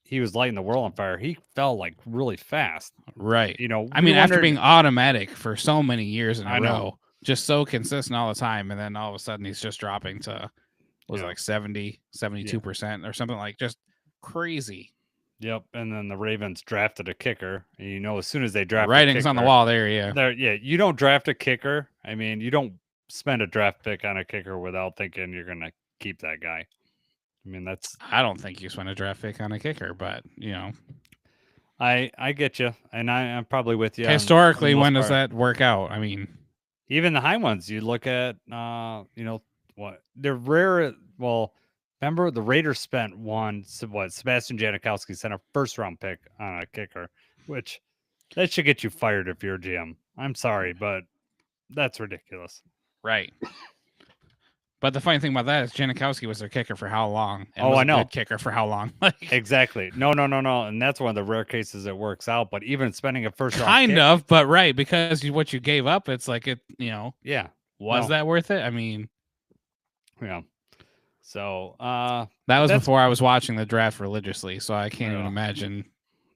he was lighting the world on fire. He fell like really fast. Right. I We mean, after wondered. being automatic for so many years in a I know. row, just so consistent all the time, and then all of a sudden he's just dropping to was Yeah. like 70, 72% or something like just crazy. Yep, and then the Ravens drafted a kicker. And as soon as they The draft a writing's on the kicker, wall there, yeah. you don't draft a kicker. I mean, you don't spend a draft pick on a kicker without thinking you're gonna keep that guy. I mean, that's I don't think you spend a draft pick on a kicker, but I get you, and I'm probably with you for the historically, most when does part. that work out? I mean, Even the high ones, you look at, what they're rare. Well, remember the Raiders spent Sebastian Janikowski sent a first round pick on a kicker, which that should get you fired if you're a GM. I'm sorry, but that's ridiculous. right. But the funny thing about that is Janikowski was their kicker for how long, and Oh, was I a know. good kicker for how long? Like, Exactly. No, and that's one of the rare cases it works out. But even spending a first round kind kick, of, but right because what you gave up, it's like yeah, was that worth it? I mean, yeah. So that was that's before I was watching the draft religiously, so I can't even yeah, imagine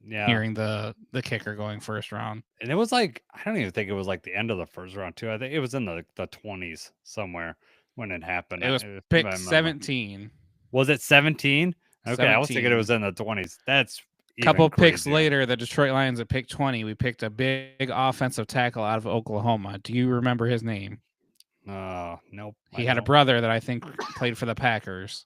yeah. hearing the kicker going first round. And it was like I don't even think it was like the end of the first round too. I think it was in the 20s somewhere when it happened. It was If I pick remember. 17. Was it 17? Okay, I was thinking it 17. was in the 20s. That's Couple even picks crazier. later, the Detroit Lions at pick 20, we picked a big offensive tackle out of Oklahoma. Do you remember his name? Nope. He had a brother that I think played for the Packers.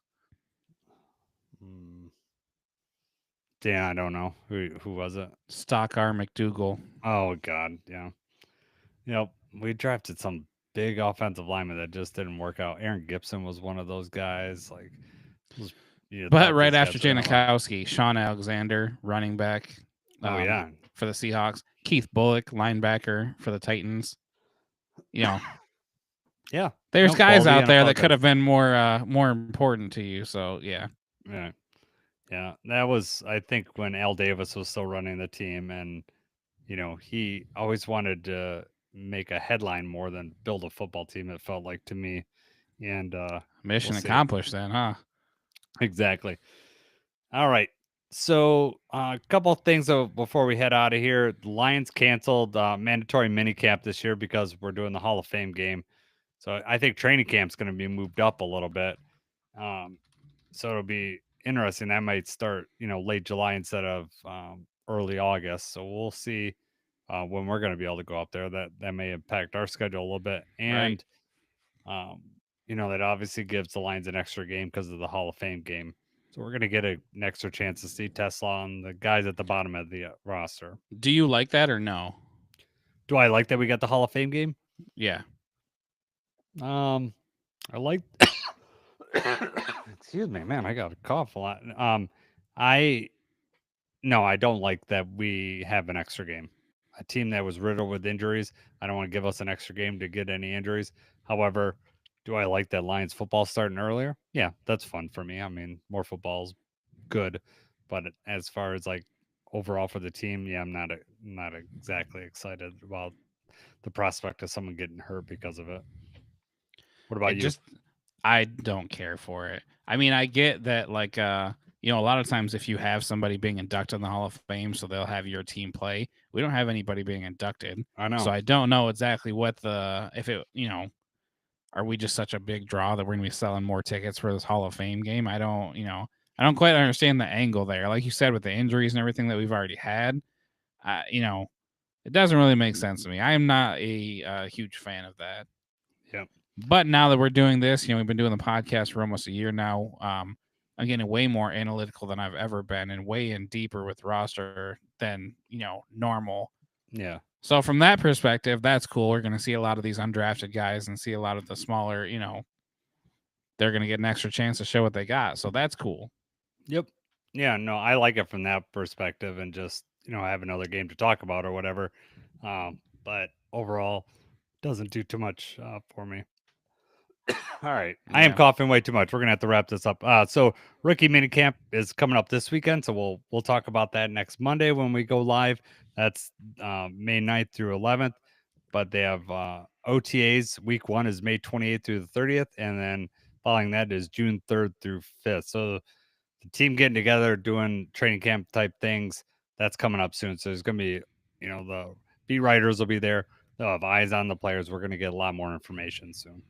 Yeah, I don't know. Who was it? Stockar McDougal. Oh God, yeah. Yep. We drafted some big offensive lineman that just didn't work out. Aaron Gibson was one of those guys. Like, But right after Janikowski, Sean Alexander, running back. Oh yeah, for the Seahawks. Keith Bullock, linebacker for the Titans. yeah. There's guys out there that guys. could have been more important to you. So yeah. Yeah, that was I think when Al Davis was still running the team, and he always wanted to make a headline more than build a football team. It felt like to me, and mission accomplished then, huh? Exactly. All right. So a couple of things before we head out of here. The Lions canceled mandatory minicamp this year because we're doing the Hall of Fame game. So I think training camp's going to be moved up a little bit. So it'll be interesting. That might start, late July instead of early August. So we'll see when we're going to be able to go up there. That may impact our schedule a little bit. And, that obviously gives the Lions an extra game because of the Hall of Fame game. So we're going to get an extra chance to see Tesla and the guys at the bottom of the roster. Do you like that or no? Do I like that we got the Hall of Fame game? Yeah. I like. Excuse me, man. I got a cough a lot. No, I don't like that we have an extra game. A team that was riddled with injuries, I don't want to give us an extra game to get any injuries. However, do I like that Lions football starting earlier? Yeah, that's fun for me. I mean, more football's good, but as far as like overall for the team, yeah, I'm not exactly excited about the prospect of someone getting hurt because of it. What about you? I don't care for it. I mean, I get that, like, a lot of times if you have somebody being inducted in the Hall of Fame, so they'll have your team play. We don't have anybody being inducted. I know. So I don't know exactly are we just such a big draw that we're going to be selling more tickets for this Hall of Fame game? I don't quite understand the angle there. Like you said, with the injuries and everything that we've already had, it doesn't really make sense to me. I am not a huge fan of that. Yep. But now that we're doing this, we've been doing the podcast for almost a year now. I'm getting way more analytical than I've ever been and way in deeper with roster than, normal. Yeah. So from that perspective, that's cool. We're going to see a lot of these undrafted guys and see a lot of the smaller, they're going to get an extra chance to show what they got. So that's cool. Yep. Yeah, no, I like it from that perspective and just, have another game to talk about or whatever. But overall, doesn't do too much for me. All right. I am coughing way too much. We're going to have to wrap this up. So rookie minicamp is coming up this weekend. So we'll talk about that next Monday when we go live. That's May 9th through 11th. But they have OTAs. Week 1 is May 28th through the 30th. And then following that is June 3rd through 5th. So the team getting together, doing training camp type things, that's coming up soon. So there's going to be, the beat writers will be there. They'll have eyes on the players. We're going to get a lot more information soon.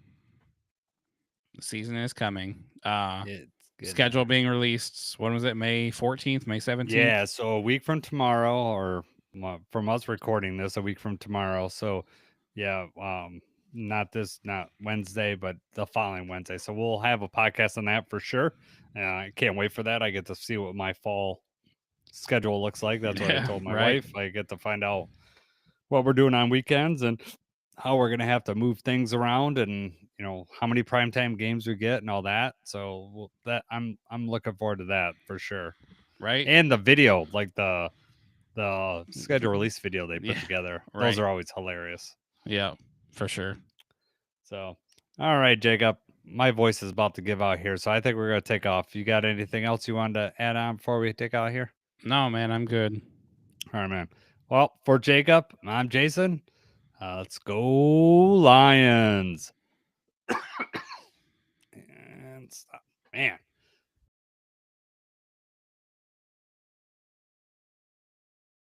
The season is coming. It's schedule being released. When was it? May 14th, May 17th? Yeah, so a week from tomorrow, or from us recording this, a week from tomorrow. So, yeah, not Wednesday, but the following Wednesday. So we'll have a podcast on that for sure. I can't wait for that. I get to see what my fall schedule looks like. That's what I told my wife. I get to find out what we're doing on weekends and how we're going to have to move things around and how many primetime games we get and all that. So that I'm looking forward to that for sure. Right. And the video, like the schedule release video they put together. Those are always hilarious. Yeah, for sure. So, all right, Jacob, my voice is about to give out here. So I think we're going to take off. You got anything else you wanted to add on before we take out here? No, man, I'm good. All right, man. Well, for Jacob, I'm Jason. Let's go Lions. And stop. Man.